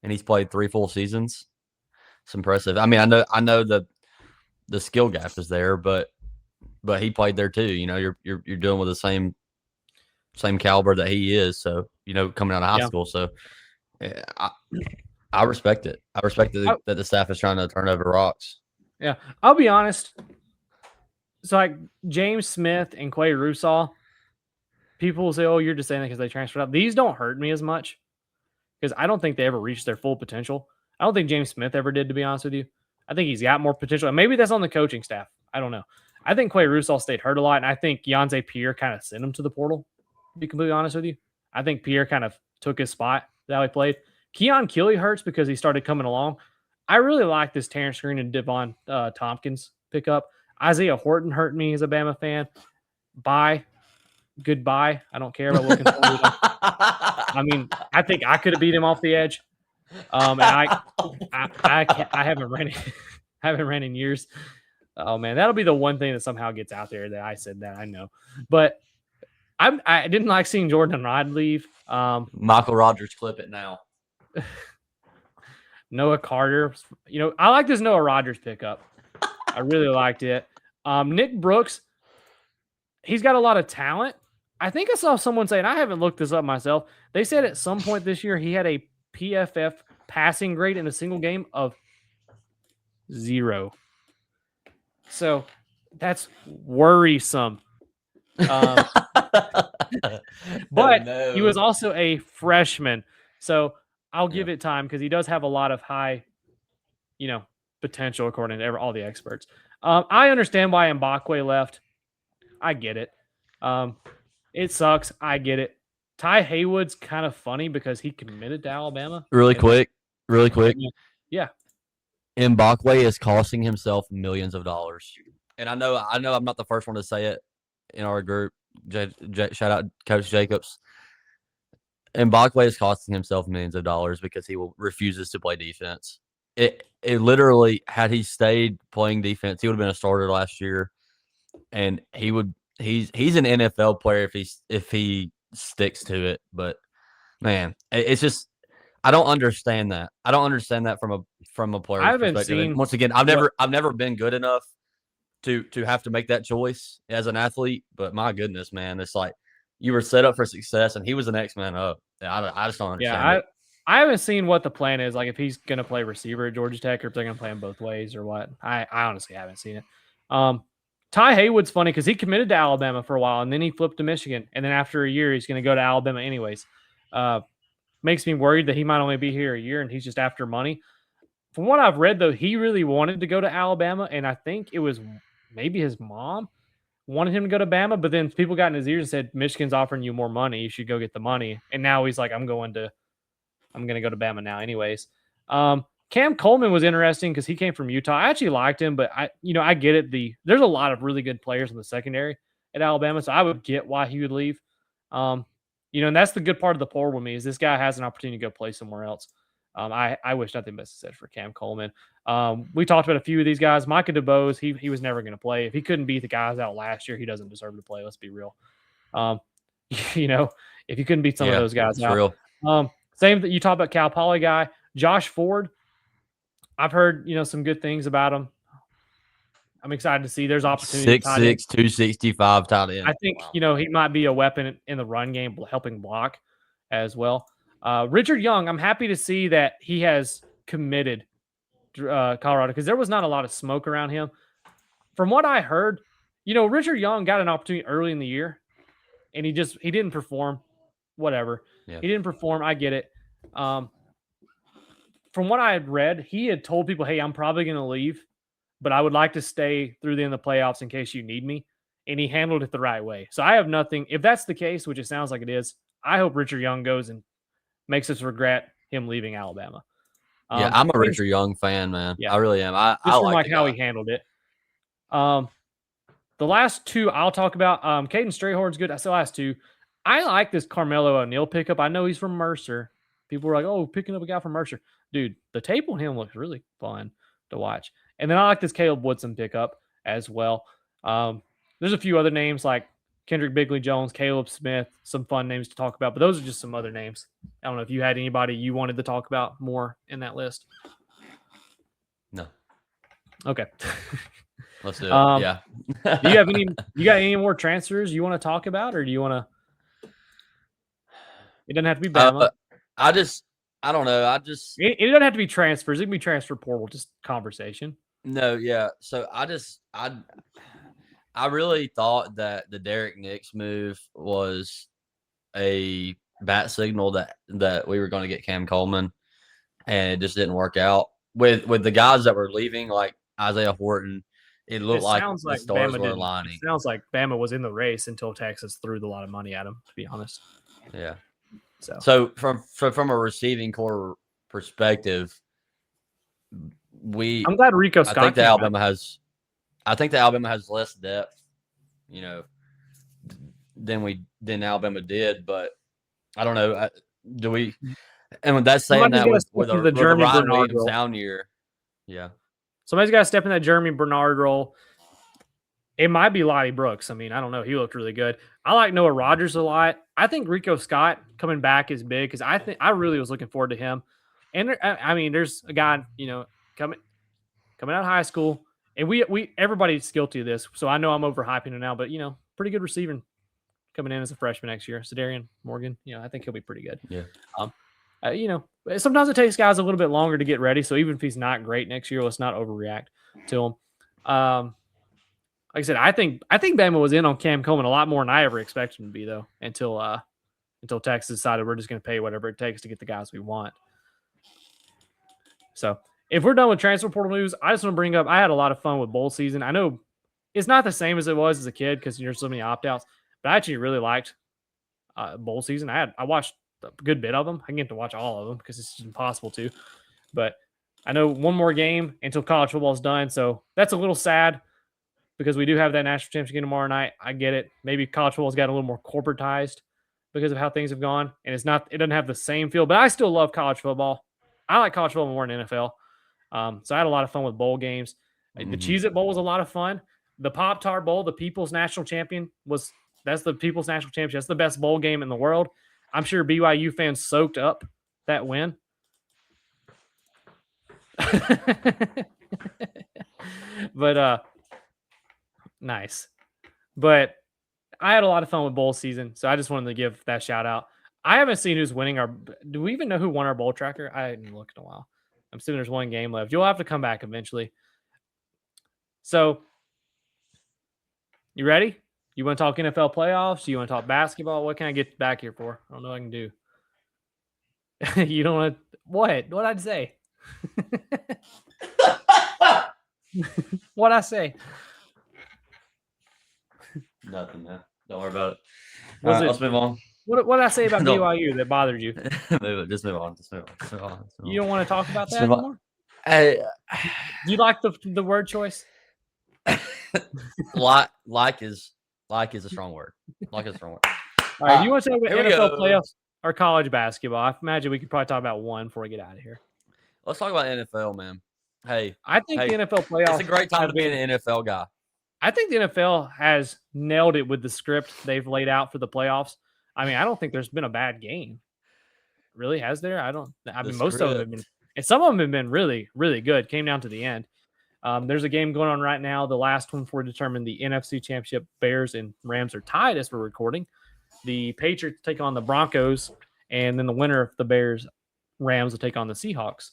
and he's played 3 full seasons. It's impressive. I mean, I know the skill gap is there, but he played there too. You're dealing with the same caliber that he is. So coming out of high school. So yeah, I respect it. I respect that the staff is trying to turn over rocks. Yeah, I'll be honest. So like James Smith and Quay Russaw, people will say, "Oh, you're just saying that because they transferred out." These don't hurt me as much because I don't think they ever reached their full potential. I don't think James Smith ever did, to be honest with you. I think he's got more potential, and maybe that's on the coaching staff. I don't know. I think Quay Russaw stayed hurt a lot, and I think Yonze Pierre kind of sent him to the portal, to be completely honest with you. I think Pierre kind of took his spot that he played. Keon Keeley hurts because he started coming along. I really like this Terrence Green and Devon Tompkins pickup. Isaiah Horton hurt me as a Bama fan. Goodbye. I don't care about looking forward. I mean, I think I could have beat him off the edge. And I haven't ran in years. Oh man, that'll be the one thing that somehow gets out there that I said that I know. But I didn't like seeing Jordan Rod leave. Michael Rogers, clip it now. Noah Carter. I like this Noah Rogers pickup. I really liked it. Nick Brooks, he's got a lot of talent. I think I saw someone say, and I haven't looked this up myself, they said at some point this year he had a PFF passing grade in a single game of 0. So that's worrisome. But he was also a freshman. So I'll give it time because he does have a lot of high, potential according to all the experts. I understand why Mbakwe left. I get it. It sucks. I get it. Ty Haywood's kind of funny because he committed to Alabama. Really quick. Yeah. Mbakwe is costing himself millions of dollars. And I know I'm not the first one to say it in our group. Shout out Coach Jacobs. Mbakwe is costing himself millions of dollars because he refuses to play defense. It literally, had he stayed playing defense, he would have been a starter last year. And he's an NFL player if he sticks to it. But man, it's just I don't understand that. I don't understand that from a player perspective. And once again, I've never been good enough to have to make that choice as an athlete. But my goodness, man, it's like you were set up for success, and he was the next man up. I just don't understand. Yeah, I haven't seen what the plan is. Like if he's going to play receiver at Georgia Tech, or if they're going to play him both ways, or what. I honestly haven't seen it. Ty Haywood's funny because he committed to Alabama for a while, and then he flipped to Michigan, and then after a year, he's going to go to Alabama anyways. Makes me worried that he might only be here a year and he's just after money. From what I've read, though, he really wanted to go to Alabama, and I think it was maybe his mom wanted him to go to Bama, but then people got in his ears and said, Michigan's offering you more money. You should go get the money. And now he's like, I'm going to go to Bama now anyways. Cam Coleman was interesting because he came from Utah. I actually liked him, but I get it. There's a lot of really good players in the secondary at Alabama, so I would get why he would leave. And that's the good part of the poll with me is this guy has an opportunity to go play somewhere else. I wish nothing but success for Cam Coleman. We talked about a few of these guys. Micah DeBose, he was never going to play. If he couldn't beat the guys out last year, he doesn't deserve to play. Let's be real. If you couldn't beat some of those guys out. Real. Same that you talk about Cal Poly guy, Josh Ford. I've heard, some good things about him. I'm excited to see there's opportunity. 6'6", 265 tight end. I think, he might be a weapon in the run game, helping block as well. Richard Young, I'm happy to see that he has committed Colorado because there was not a lot of smoke around him. From what I heard, Richard Young got an opportunity early in the year and he didn't perform. Whatever. Yeah. He didn't perform. I get it. From what I had read, he had told people, hey, I'm probably going to leave, but I would like to stay through the end of the playoffs in case you need me. And he handled it the right way. So I have nothing. If that's the case, which it sounds like it is, I hope Richard Young goes and makes us regret him leaving Alabama. I'm a Richard Young fan, man. Yeah. I really am. I like how he handled it. The last two I'll talk about, Caden Strayhorn's good. I said last two. I like this Carmelo O'Neal pickup. I know he's from Mercer. People were like, oh, picking up a guy from Mercer. Dude, the tape on him looks really fun to watch. And then I like this Caleb Woodson pickup as well. There's a few other names like Kendrick Bigley-Jones, Caleb Smith, some fun names to talk about, but those are just some other names. I don't know if you had anybody you wanted to talk about more in that list. No. Okay. Let's do it. Yeah. Do you got any more transfers you want to talk about, or do you want to? It doesn't have to be Bama. I don't know. It doesn't have to be transfers. It can be transfer portal, just conversation. No, yeah. So I really thought that the Derek Nix move was a bat signal that we were going to get Cam Coleman, and it just didn't work out with the guys that were leaving, like Isaiah Horton. It looked like the stars were aligning. It sounds like Bama was in the race until Texas threw a lot of money at him, to be honest. Yeah. So from a receiving core perspective, I'm glad Rico Scott. I think the Alabama has less depth, than Alabama did. But I don't know. Do we? And with that saying that with a Ryan Williams down year, yeah. Somebody's got to step in that Jeremy Bernard role. It might be Lottie Brooks. I mean, I don't know. He looked really good. I like Noah Rogers a lot. I think Rico Scott coming back is big because I really was looking forward to him. And there's a guy, coming out of high school, and we everybody's guilty of this. So I know I'm overhyping him now, but pretty good receiving coming in as a freshman next year. Sedarian Morgan, I think he'll be pretty good. Yeah. Sometimes it takes guys a little bit longer to get ready. So even if he's not great next year, let's not overreact to him. Like I said, I think Bama was in on Cam Coleman a lot more than I ever expected him to be, though, until Texas decided we're just going to pay whatever it takes to get the guys we want. So if we're done with transfer portal news, I just want to bring up, I had a lot of fun with bowl season. I know it's not the same as it was as a kid because there's so many opt-outs, but I actually really liked bowl season. I watched a good bit of them. I can get to watch all of them because it's just impossible to. But I know one more game until college football is done, so that's a little sad because we do have that national championship game tomorrow night. I get it. Maybe college football's got a little more corporatized because of how things have gone, and it doesn't have the same feel. But I still love college football. I like college football more than NFL. So I had a lot of fun with bowl games. Mm-hmm. The Cheez-It Bowl was a lot of fun. The Pop-Tart Bowl, the People's National Champion, that's the People's National Championship. That's the best bowl game in the world. I'm sure BYU fans soaked up that win. But nice. But I had a lot of fun with bowl season, so I just wanted to give that shout out. I haven't seen who's winning do we even know who won our bowl tracker? I haven't looked in a while. I'm assuming there's one game left. You'll have to come back eventually. So, you ready? You want to talk NFL playoffs? You want to talk basketball? What can I get back here for? I don't know what I can do. You don't want to what? What'd I say? What'd I say? Nothing, man. Don't worry about it. Was All right, it let's move on. what did I say about Don't BYU that bothered you? just move on. Just move on. Just move on. Just move You on. don't want to talk about Just that move on. anymore? Hey, Do you like the word choice? like is a strong word. Like is a strong word. All right, do you want to talk about Here we NFL go. playoffs or college basketball? I imagine we could probably talk about one before we get out of here. Let's talk about NFL, man. Hey, I think the NFL it's playoffs a great time have to be been. an NFL guy. I think the NFL has nailed it with the script they've laid out for the playoffs. I mean, I don't think there's been a bad game. Really, has there? I mean, most of them have been, and some of them have been really, really good. Came down to the end. There's a game going on right now. The last one for determine the NFC Championship. Bears and Rams are tied as we're recording. The Patriots take on the Broncos, and then the winner of the Bears Rams will take on the Seahawks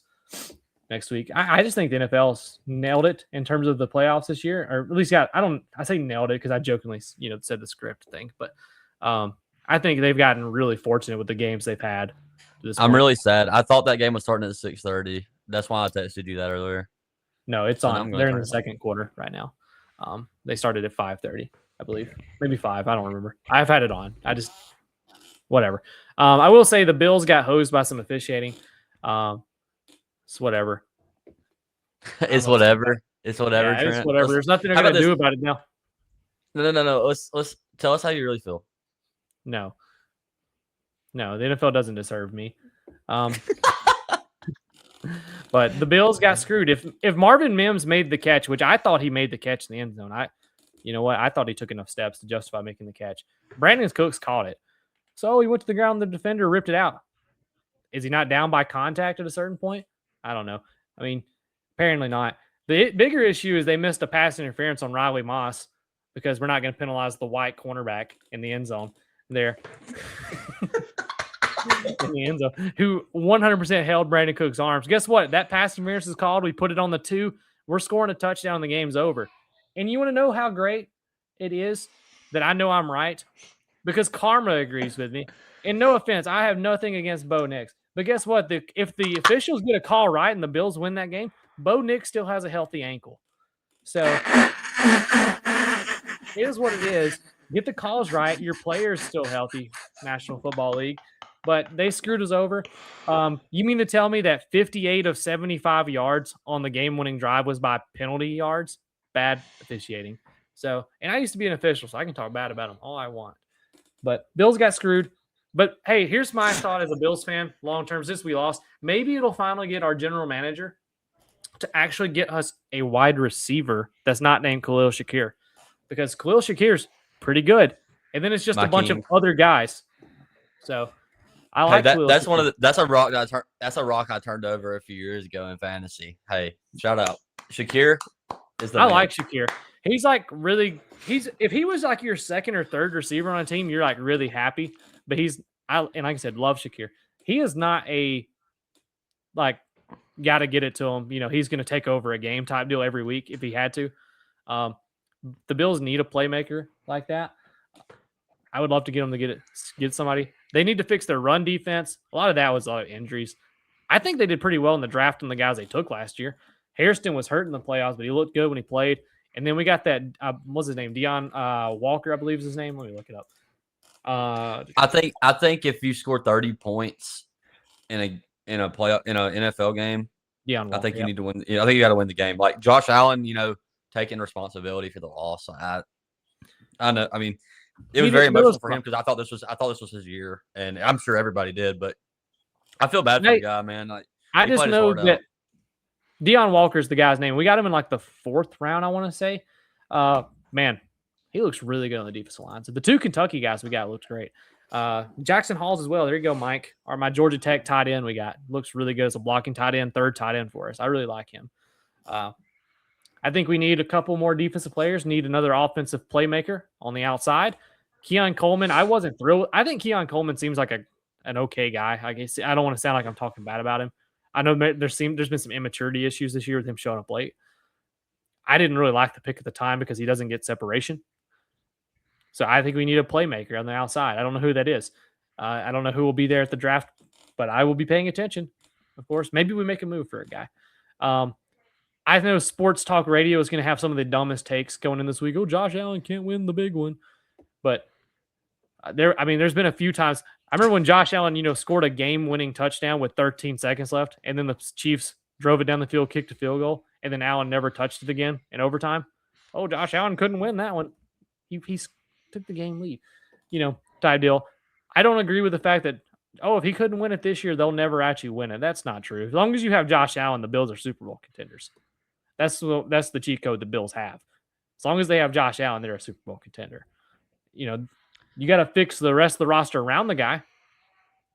next week. I just think the NFL's nailed it in terms of the playoffs this year, or at least I say nailed it because I jokingly said the script thing, but I think they've gotten really fortunate with the games they've had. I'm really sad. I thought that game was starting at 6:30. That's why I texted you that earlier. No, it's on. They're in the second quarter right now. They started at 5:30, I believe, maybe 5. I don't remember. I've had it on. Whatever. I will say the Bills got hosed by some officiating. It's whatever. It's whatever. It's whatever. Yeah, Trent. it's whatever. There's nothing they're gonna do about it now. No. Let's tell us how you really feel. No, the NFL doesn't deserve me. But the Bills got screwed. If Marvin Mims made the catch, which I thought he made the catch in the end zone, I thought he took enough steps to justify making the catch. Brandon Cooks caught it. So he went to the ground, the defender ripped it out. Is he not down by contact at a certain point? I don't know. I mean, apparently not. The bigger issue is they missed a pass interference on Riley Moss because we're not going to penalize the white cornerback in the end zone there. In the end zone, who 100% held Brandon Cook's arms. Guess what? That pass interference is called. We put it on the 2. We're scoring a touchdown. The game's over. And you want to know how great it is that I know I'm right? Because karma agrees with me. And no offense, I have nothing against Bo Nix. But guess what? If the officials get a call right and the Bills win that game, Bo Nix still has a healthy ankle. So it is what it is. Get the calls right. Your player's still healthy, National Football League. But they screwed us over. You mean to tell me that 58 of 75 yards on the game-winning drive was by penalty yards? Bad officiating. So, and I used to be an official, so I can talk bad about them all I want. But Bills got screwed. But hey, here's my thought as a Bills fan, long term, since we lost. Maybe it'll finally get our general manager to actually get us a wide receiver that's not named Khalil Shakir. Because Khalil Shakir's pretty good. And then it's just a bunch of other guys. So I like that. That's a rock I turned over a few years ago in fantasy. Hey, shout out. Shakir is the man. like Shakir. He's like really if he was like your second or third receiver on a team, you're like really happy. But and like I said, love Shakir. He is not a like got to get it to him. He's going to take over a game type deal every week if he had to. The Bills need a playmaker like that. I would love to get them to get somebody. They need to fix their run defense. A lot of that was a lot of injuries. I think they did pretty well in the draft on the guys they took last year. Hairston was hurt in the playoffs, but he looked good when he played. And then we got that, what's his name? Dion Walker, I believe is his name. Let me look it up. I think if you score 30 points in an NFL game, Dion Walker, I think you need to win. I think you got to win the game. Like Josh Allen, taking responsibility for the loss. I know. I mean, it was very emotional for him because I thought this was his year, and I'm sure everybody did. But I feel bad for the guy, man. I just know that Dion Walker's the guy's name. We got him in like the 4th round, I want to say. Man, he looks really good on the defensive line. So the 2 Kentucky guys we got looked great. Jackson Halls as well. There you go, Mike. Or my Georgia Tech tight end we got. Looks really good as a blocking tight end, 3rd tight end for us. I really like him. I think we need a couple more defensive players, need another offensive playmaker on the outside. Keon Coleman, I wasn't thrilled. I think Keon Coleman seems like an okay guy. I guess I don't want to sound like I'm talking bad about him. I know there's been some immaturity issues this year with him showing up late. I didn't really like the pick at the time because he doesn't get separation. So I think we need a playmaker on the outside. I don't know who that is. I don't know who will be there at the draft but I will be paying attention. Of course, maybe we make a move for a guy. I know Sports Talk Radio is going to have some of the dumbest takes going in this week. Oh, Josh Allen can't win the big one, but there's been a few times. I remember when Josh Allen, scored a game-winning touchdown with 13 seconds left, and then the Chiefs drove it down the field, kicked a field goal, and then Allen never touched it again in overtime. Oh, Josh Allen couldn't win that one. He took the game lead, type deal. I don't agree with the fact that, if he couldn't win it this year, they'll never actually win it. That's not true. As long as you have Josh Allen, the Bills are Super Bowl contenders. That's the cheat code the Bills have. As long as they have Josh Allen, they're a Super Bowl contender. You got to fix the rest of the roster around the guy.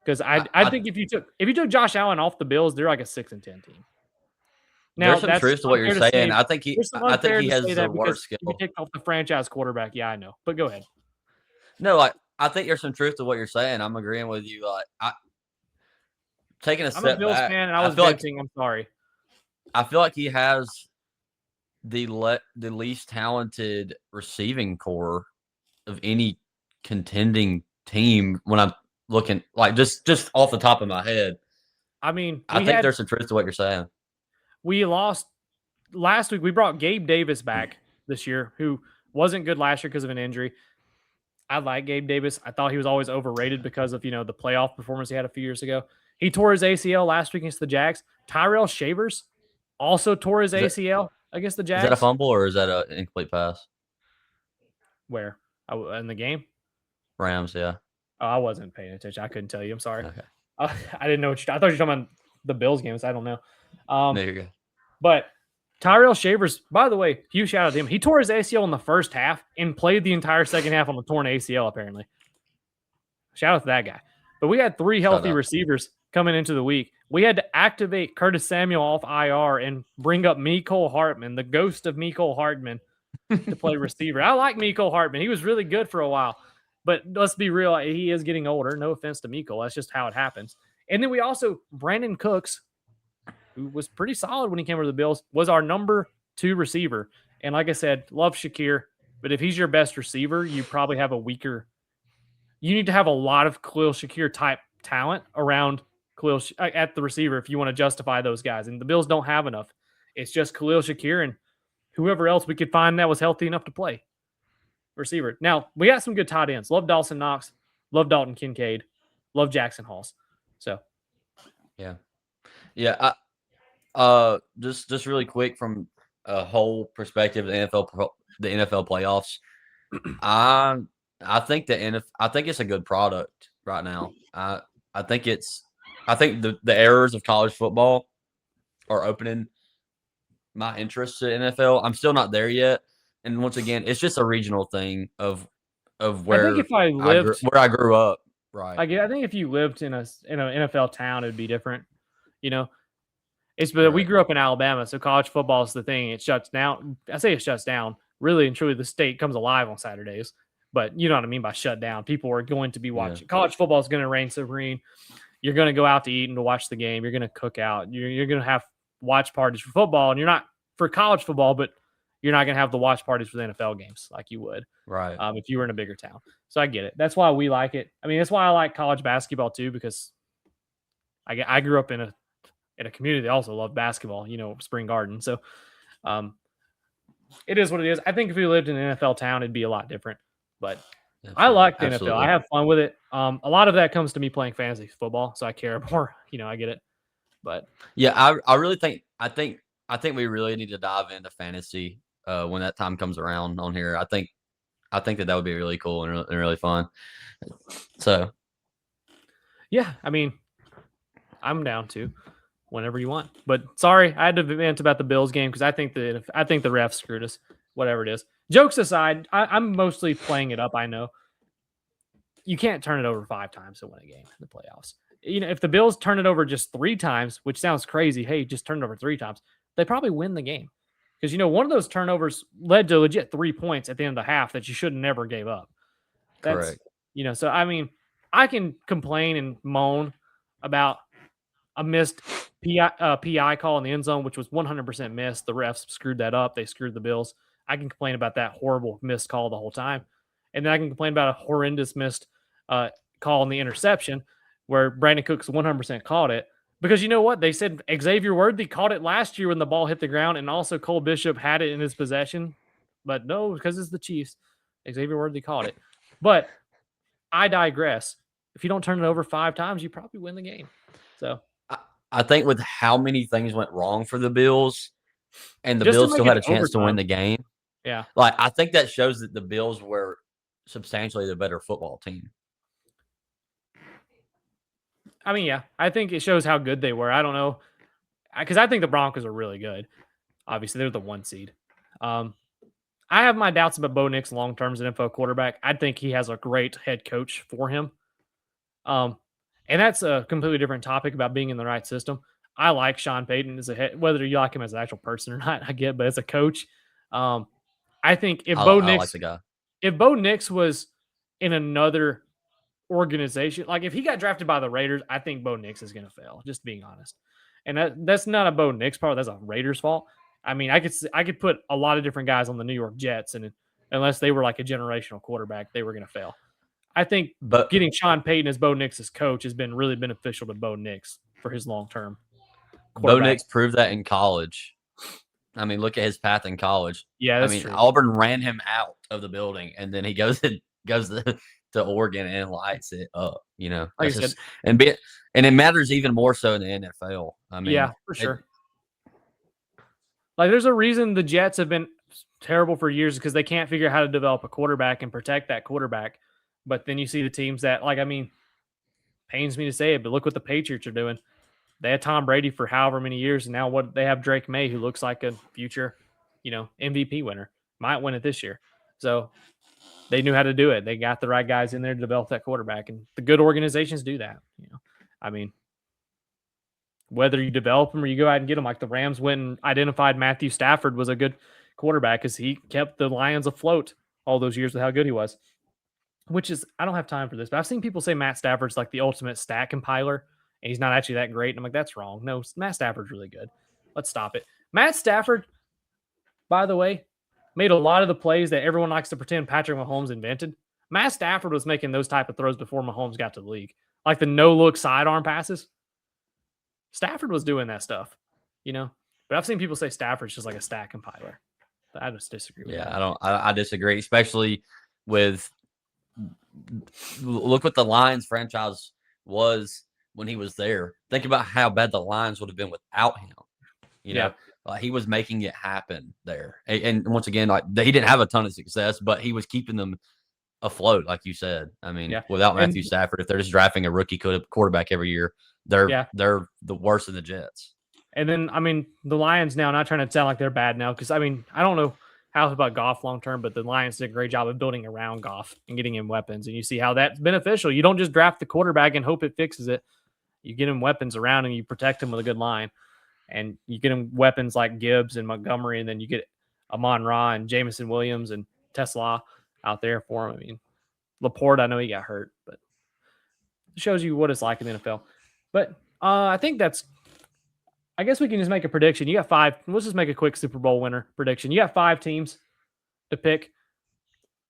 Because I think if you took Josh Allen off the Bills, they're like a 6-10 team. Now, there's some truth to what you're saying. I think he has the worst skill. If you take off the franchise quarterback, yeah, I know. But go ahead. No, I think there's some truth to what you're saying. I'm agreeing with you. Taking a step back. I'm a Bills fan, and I was venting. I'm sorry. I feel like he has the least talented receiving core of any contending team when I'm looking just off the top of my head. I mean, I think there's some truth to what you're saying. We lost last week. We brought Gabe Davis back this year, who wasn't good last year because of an injury. I like Gabe Davis. I thought he was always overrated because of, the playoff performance he had a few years ago. He tore his ACL last week against the Jags. Tyrell Shavers also tore his ACL against the Jags. Is that a fumble or is that an incomplete pass? Where? In the game? Rams, yeah. Oh, I wasn't paying attention. I couldn't tell you. I'm sorry. Okay. I didn't know I thought you were talking about the Bills games. I don't know. There you go. But Tyrell Shavers, by the way, huge shout out to him. He tore his ACL in the first half and played the entire second half on the torn ACL, apparently. Shout out to that guy. But we had 3 healthy receivers coming into the week. We had to activate Curtis Samuel off IR and bring up Mecole Hardman, the ghost of Mecole Hardman, to play receiver. I like Mecole Hardman. He was really good for a while. But let's be real, he is getting older. No offense to Mecole. That's just how it happens. And then we also, Brandon Cooks, who was pretty solid when he came over to the Bills, was our number 2 receiver. And like I said, love Shakir, but if he's your best receiver, you probably have you need to have a lot of Khalil Shakir type talent around Khalil at the receiver if you want to justify those guys. And the Bills don't have enough. It's just Khalil Shakir and whoever else we could find that was healthy enough to play receiver. Now, we got some good tight ends. Love Dawson Knox. Love Dalton Kincaid. Love Jackson Halls. So, yeah. Yeah, just really quick from a whole perspective, the NFL playoffs. I think it's a good product right now. I think the errors of college football are opening my interest to NFL. I'm still not there yet, and once again, it's just a regional thing of where I think if I lived where I grew up. Right. I think if you lived in an NFL town, it'd be different. But we grew up in Alabama, so college football is the thing. It shuts down. I say it shuts down. Really and truly, the state comes alive on Saturdays. But you know what I mean by shut down. People are going to be watching. Yeah. College football is going to reign supreme. You're going to go out to eat and to watch the game. You're going to cook out. You're going to have watch parties for football, and you're not for college football, but you're not going to have the watch parties for the NFL games like you would, right? If you were in a bigger town. So I get it. That's why we like it. I mean, that's why I like college basketball too, because I grew up in a community that also loved basketball, Spring Garden. So it is what it is. I think if we lived in an NFL town, it'd be a lot different. But I like the NFL. I have fun with it. A lot of that comes to me playing fantasy football, so I care more. I get it. But yeah, I really think we really need to dive into fantasy when that time comes around on here. I think that would be really cool and really fun. So yeah, I mean, I'm down to whenever you want. But sorry, I had to vent about the Bills game because I think the refs screwed us. Whatever it is. Jokes aside, I'm mostly playing it up. I know you can't turn it over 5 times to win a game in the playoffs. If the Bills turn it over just 3 times, which sounds crazy, hey, just turn it over 3 times, they probably win the game. Because, one of those turnovers led to legit 3 points at the end of the half that you should have never gave up. Correct. So, I mean, I can complain and moan about a missed PI call in the end zone, which was 100% missed. The refs screwed that up. They screwed the Bills. I can complain about that horrible missed call the whole time. And then I can complain about a horrendous missed call in the interception where Brandon Cooks 100% caught it. Because you know what? They said Xavier Worthy caught it last year when the ball hit the ground, and also Cole Bishop had it in his possession. But no, because it's the Chiefs, Xavier Worthy caught it. But I digress. If you don't turn it over 5 times, you probably win the game. So I think with how many things went wrong for the Bills, and the just to Bills make still it had a chance to win overtime. the game, Yeah. like I think that shows that the Bills were substantially the better football team. I mean, yeah, I think it shows how good they were. I don't know, because I think the Broncos are really good. Obviously, they're the 1 seed. I have my doubts about Bo Nix long term as an NFL quarterback. I think he has a great head coach for him. And that's a completely different topic about being in the right system. I like Sean Payton as a head, whether you like him as an actual person or not, I get, but as a coach, I think I like the guy. If Bo Nix was in another organization, like if he got drafted by the Raiders, I think Bo Nix is going to fail. Just being honest, and that's not a Bo Nix fault. That's a Raiders fault. I mean, I could put a lot of different guys on the New York Jets, and unless they were like a generational quarterback, they were going to fail. I think But getting Sean Payton as Bo Nix's coach has been really beneficial to Bo Nix for his long term Bo quarterback. Nix proved that in college. I mean, look at his path in college. Yeah, that's true. Auburn ran him out of the building, and then he goes to Oregon and lights it up. You know, Like I just, said, and it matters even more so in the NFL. I mean, yeah, for sure. Like, there's a reason the Jets have been terrible for years because they can't figure out how to develop a quarterback and protect that quarterback. But then you see the teams that, like, I mean, pains me to say it, but look what the Patriots are doing. They had Tom Brady for however many years, and now what they have Drake May, who looks like a future, MVP winner. Might win it this year. So they knew how to do it. They got the right guys in there to develop that quarterback, and the good organizations do that. I mean, whether you develop them or you go out and get them, like the Rams went and identified Matthew Stafford was a good quarterback because he kept the Lions afloat all those years with how good he was. Which is, I don't have time for this, but I've seen people say Matt Stafford's like the ultimate stat compiler, and he's not actually that great. And I'm like, that's wrong. No, Matt Stafford's really good. Let's stop it. Matt Stafford, by the way, made a lot of the plays that everyone likes to pretend Patrick Mahomes invented. Matt Stafford was making those type of throws before Mahomes got to the league, like the no-look sidearm passes. Stafford was doing that stuff, But I've seen people say Stafford's just like a stat compiler. But I just disagree with that. I disagree, especially with look what the Lions franchise was when he was there. Think about how bad the Lions would have been without him. You know, he was making it happen there. And once again, like he didn't have a ton of success, but he was keeping them afloat, like you said. I mean, without Matthew Stafford, if they're just drafting a rookie quarterback every year, they're the worst of the Jets. And then, I mean, the Lions now, not trying to sound like they're bad now, because, I mean, I don't know how about Goff long term, but the Lions did a great job of building around Goff and getting him weapons. And you see how that's beneficial. You don't just draft the quarterback and hope it fixes it. You get him weapons around and you protect him with a good line. And you get him weapons like Gibbs and Montgomery, and then you get Amon-Ra and Jameson Williams and Tesla out there for him. I mean, Laporte, I know he got hurt, but it shows you what it's like in the NFL. But I think I guess we can just make a prediction. You got 5. Let's just make a quick Super Bowl winner prediction. You got 5 teams to pick.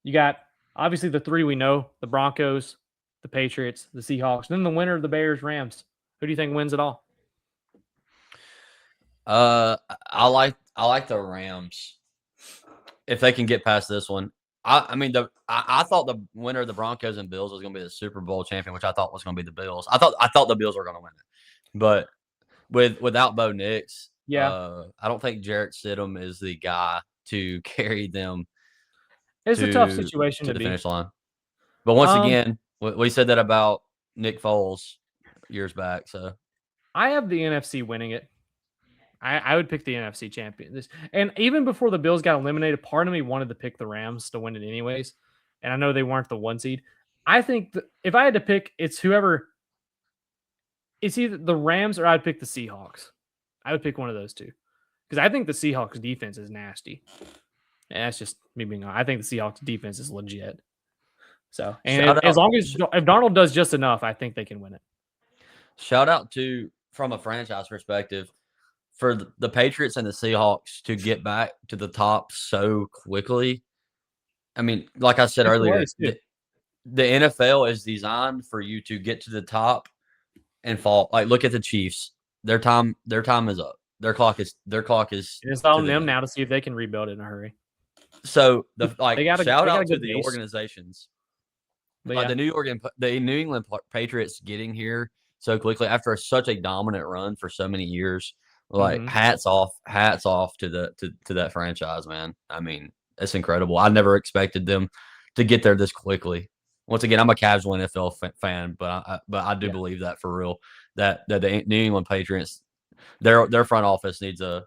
You got, obviously, the 3 we know, the Broncos, the Patriots, the Seahawks. Then the winner of the Bears-Rams. Who do you think wins it all? I like the Rams if they can get past this one. I thought the winner of the Broncos and Bills was going to be the Super Bowl champion, which I thought was going to be the Bills. I thought the Bills were going to win it, but without Bo Nix, I don't think Jarrett Stidham is the guy to carry them. It's a tough situation to the finish line. But once again, we said that about Nick Foles years back. So I have the NFC winning it. I would pick the NFC champion. And even before the Bills got eliminated, part of me wanted to pick the Rams to win it anyways. And I know they weren't the 1 seed. I think if I had to pick, it's either the Rams or I'd pick the Seahawks. I would pick one of those two. Because I think the Seahawks defense is nasty. And that's just me being honest. I think the Seahawks defense is legit. So, and as long as if Darnold does just enough, I think they can win it. Shout out from a franchise perspective, for the Patriots and the Seahawks to get back to the top so quickly. I mean, like I said earlier, the NFL is designed for you to get to the top and fall. Like, look at the Chiefs. Their time is up. Their clock is It's to on the them dome. now to see if they can rebuild it in a hurry. So They got shout a out to good the base, organizations. but Like yeah. the New England Patriots getting here so quickly after such a dominant run for so many years. Like, Mm-hmm. hats off to to that franchise, man. I mean, it's incredible. I never expected them to get there this quickly. Once again, I'm a casual NFL fan, but I do Yeah. believe that for real that the New England Patriots, their front office needs to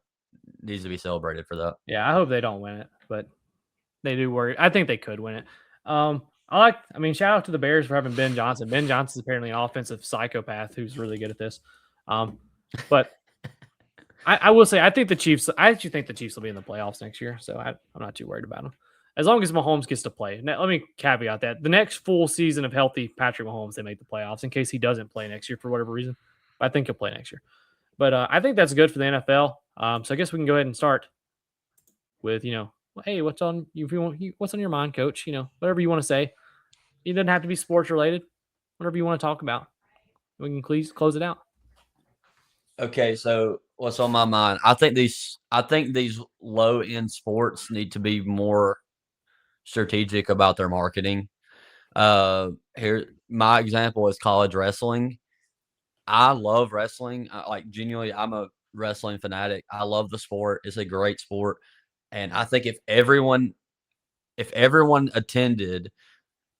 be celebrated for that. Yeah. I hope they don't win it, but they do worry. I think they could win it. I mean, shout out to the Bears for having Ben Johnson. Ben Johnson's apparently an offensive psychopath who's really good at this. But I will say, I actually think the Chiefs will be in the playoffs next year. So I'm not too worried about them. As long as Mahomes gets to play. Now, let me caveat that. The next full season of healthy Patrick Mahomes, they make the playoffs in case he doesn't play next year for whatever reason. But I think he'll play next year. But I think that's good for the NFL. So I guess we can go ahead and start with, hey, what's on you? If you want, what's on your mind, Coach? Whatever you want to say. It doesn't have to be sports related. Whatever you want to talk about, we can please close it out. Okay, so what's on my mind? I think these low end sports need to be more strategic about their marketing. Here, my example is college wrestling. I love wrestling. Like, genuinely, I'm a wrestling fanatic. I love the sport. It's a great sport, and I think if everyone attended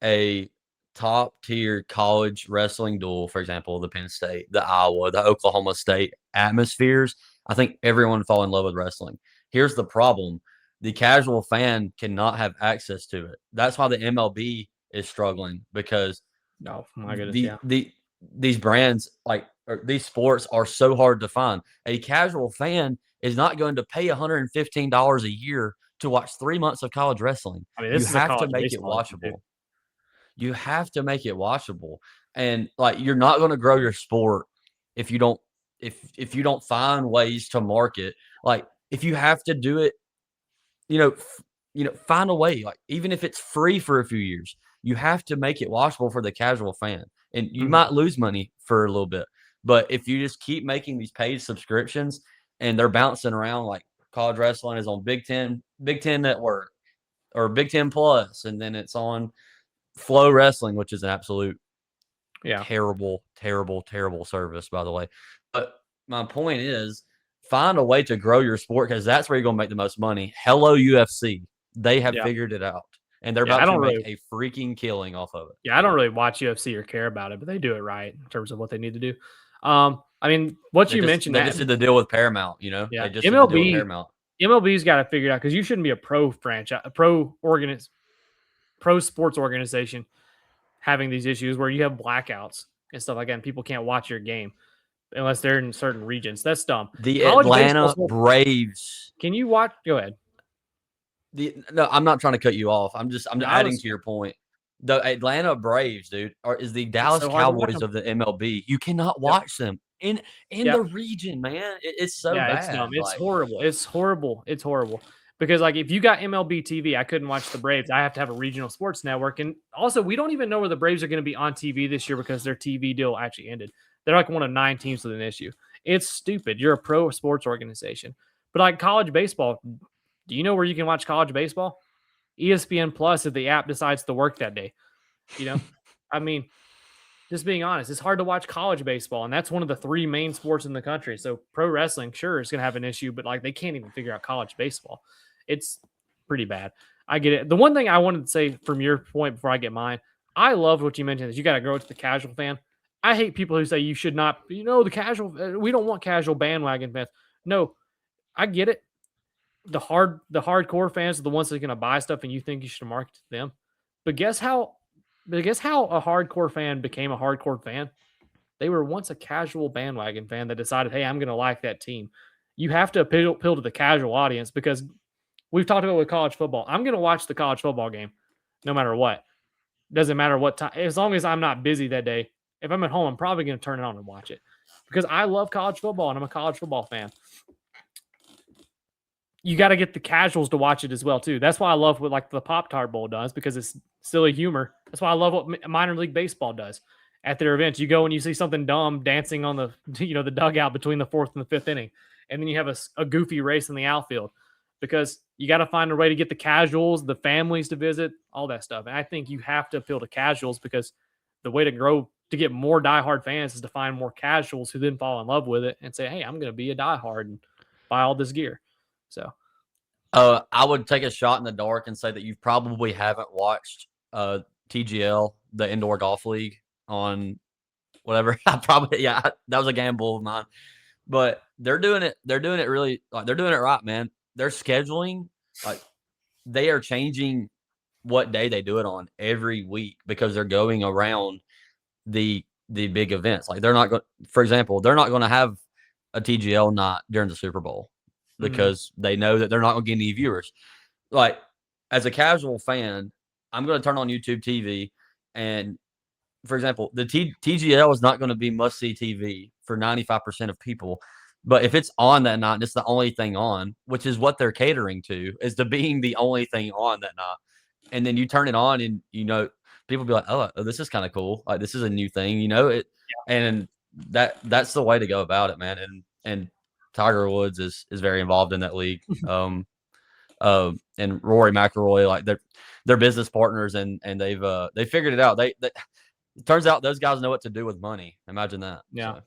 a top tier college wrestling duel, for example, the Penn State, the Iowa, the Oklahoma State atmospheres, I think everyone would fall in love with wrestling. Here's the problem: the casual fan cannot have access to it. That's why the MLB is struggling because No, my goodness, yeah. these brands or these sports are so hard to find. A casual fan is not going to pay $115 a year to watch 3 months of college wrestling. I mean, You this is a have to college make it baseball issue too. watchable. You have to make it watchable. And, like, you're not going to grow your sport if you don't if you don't find ways to market. Like, if you have to do it, find a way. Like, even if it's free for a few years, you have to make it watchable for the casual fan. And you Mhm. might lose money for a little bit, but if you just keep making these paid subscriptions and they're bouncing around, like college wrestling is on Big Ten Network or Big Ten Plus, and then it's on Flow Wrestling, which is an absolute Yeah, terrible, terrible, terrible service, by the way. But my point is, find a way to grow your sport because that's where you're going to make the most money. Hello, UFC. They have yeah, figured it out, and they're yeah. about to make a freaking killing off of it. I don't really watch UFC or care about it, but they do it right in terms of what they need to do. I mean, what you mentioned, They Matt. just did the deal with Paramount. Yeah, They just did the deal with Paramount. MLB's got to figure it out because you shouldn't be a pro sports organization having these issues where you have blackouts and stuff like that, and people can't watch your game unless they're in certain regions. That's dumb. The College baseball. Atlanta Braves. Can you watch? Go ahead. No, I'm not trying to cut you off. I'm No, adding to your point. The Atlanta Braves, dude, is the It's Dallas so hard to watch Cowboys them. of the MLB. You cannot Yep. watch them in Yep. the region, man. It's so Yeah, bad. it's dumb. It's Like, horrible. It's horrible. It's horrible. Because like if you got MLB TV, I couldn't watch the Braves. I have to have a regional sports network. And also, we don't even know where the Braves are going to be on TV this year because their TV deal actually ended. They're like one of 9 teams with an issue. It's stupid. You're a pro sports organization. But like college baseball, do you know where you can watch college baseball? ESPN Plus if the app decides to work that day. I mean, just being honest, it's hard to watch college baseball, and that's one of the 3 main sports in the country. So pro wrestling, sure, is going to have an issue, but like they can't even figure out college baseball. It's pretty bad. I get it. The one thing I wanted to say from your point before I get mine, I loved what you mentioned is you got to grow to the casual fan. I hate people who say you should not, the casual. We don't want casual bandwagon fans. No, I get it. The hardcore fans are the ones that are going to buy stuff, and you think you should market to them. But guess how? A hardcore fan became a hardcore fan? They were once a casual bandwagon fan that decided, hey, I'm going to like that team. You have to appeal to the casual audience because we've talked about with college football. I'm going to watch the college football game no matter what. Doesn't matter what time. As long as I'm not busy that day. If I'm at home, I'm probably going to turn it on and watch it because I love college football and I'm a college football fan. You got to get the casuals to watch it as well too. That's why I love what like the Pop-Tart Bowl does because it's silly humor. That's why I love what minor league baseball does. at their events. You go and you see something dumb dancing on the the dugout between the 4th and the 5th inning, and then you have a goofy race in the outfield, because you got to find a way to get the casuals, the families to visit, all that stuff. And I think you have to appeal to casuals, because the way to grow to get more diehard fans is to find more casuals who then fall in love with it and say, "Hey, I'm going to be a diehard and buy all this gear." So, I would take a shot in the dark and say that you probably haven't watched TGL, the Indoor Golf League, on whatever. That was a gamble of mine. But they're doing it really, like, they're doing it right, man. They're scheduling, like, they are changing what day they do it on every week, because they're going around the big events. Like, they're not going, for example, they're not going to have a TGL night during the Super Bowl, because they know that they're not going to get any viewers. Like, as a casual fan, I'm going to turn on YouTube TV, and, for example, the TGL is not going to be must-see TV for 95% of people. But if it's on that night, and it's the only thing on, which is what they're catering to, is to being the only thing on that night. And then you turn it on, and, people be like, oh, this is kind of cool. Like, this is a new thing, it. Yeah. And that's the way to go about it, man. And Tiger Woods is very involved in that league. And Rory McIlroy, like, they're business partners, and they figured it out. It turns out those guys know what to do with money. Imagine that. Yeah. So.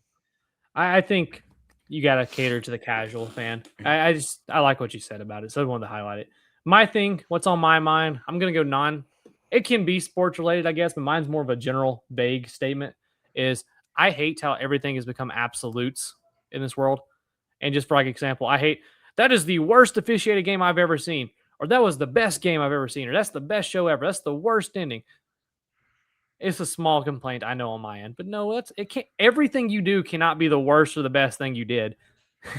I think you got to cater to the casual fan. I like what you said about it, so I wanted to highlight it. My thing, what's on my mind, I'm going to go it can be sports related, I guess, but mine's more of a general, vague statement, is I hate how everything has become absolutes in this world. And just for example, I hate, that is the worst officiated game I've ever seen, or that was the best game I've ever seen, or that's the best show ever, that's the worst ending. It's a small complaint, I know, on my end, but no, it can't. Everything you do cannot be the worst or the best thing you did.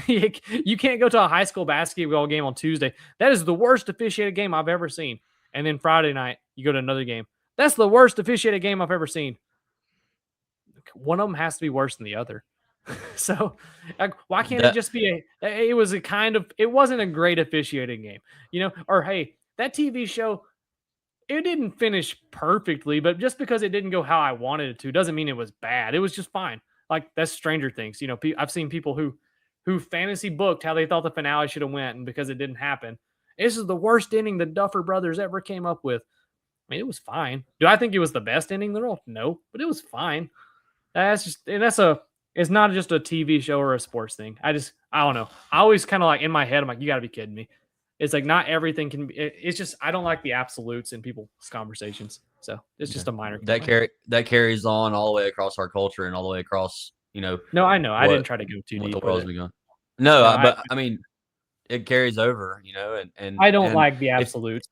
You can't go to a high school basketball game on Tuesday. That is the worst officiated game I've ever seen. And then Friday night, you go to another game. That's the worst officiated game I've ever seen. One of them has to be worse than the other. So, why can't it just be it wasn't a great officiating game, or hey, that TV show, it didn't finish perfectly, but just because it didn't go how I wanted it to doesn't mean it was bad. It was just fine. Like, that's Stranger Things. I've seen people who fantasy booked how they thought the finale should have went, and because it didn't happen, this is the worst ending the Duffer Brothers ever came up with. I mean, it was fine. Do I think it was the best ending in the world? No, but it was fine. It's not just a TV show or a sports thing. I don't know. I always kind of, like, in my head, I'm like, you got to be kidding me. It's like, not everything can be. It's just, I don't like the absolutes in people's conversations. So it's just a minor complaint. That carries on all the way across our culture, and all the way across, No, I know. I didn't try to go too deep. But I mean, it carries over, and I don't like the absolutes.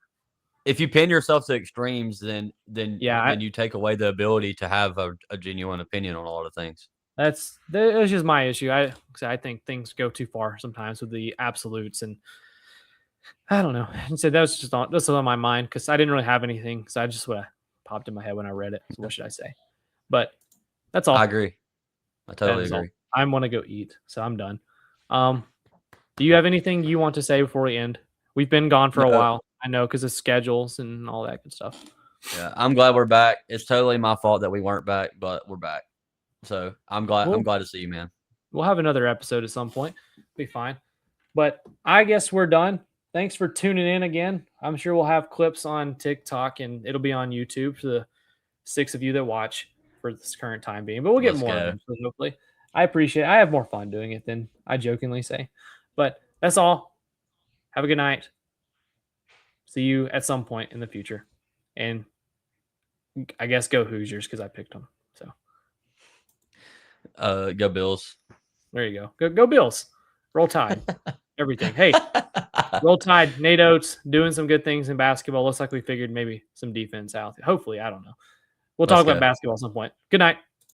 If you pin yourself to extremes, then you take away the ability to have a genuine opinion on a lot of things. That's just my issue. I think things go too far sometimes with the absolutes, and I don't know. And so that's on my mind, because I didn't really have anything. So I just what popped in my head when I read it. So what should I say? But that's all. I agree. I totally agree. I want to go eat, so I'm done. Do you have anything you want to say before we end? We've been gone for a while. I know, because of schedules and all that good stuff. Yeah, I'm glad we're back. It's totally my fault that we weren't back, but we're back. So I'm glad to see you, man. We'll have another episode at some point. Be fine. But I guess we're done. Thanks for tuning in again. I'm sure we'll have clips on TikTok, and it'll be on YouTube for the 6 of you that watch for this current time being. But we'll get more eventually, hopefully. I appreciate it. I have more fun doing it than I jokingly say. But that's all. Have a good night. See you at some point in the future. And I guess go Hoosiers, because I picked them. So go Bills. There you go. Go Bills. Roll Tide. Everything. Hey, Roll Tide. Nate Oates doing some good things in basketball. Looks like we figured maybe some defense out. Hopefully, I don't know. We'll talk about basketball at some point. Good night.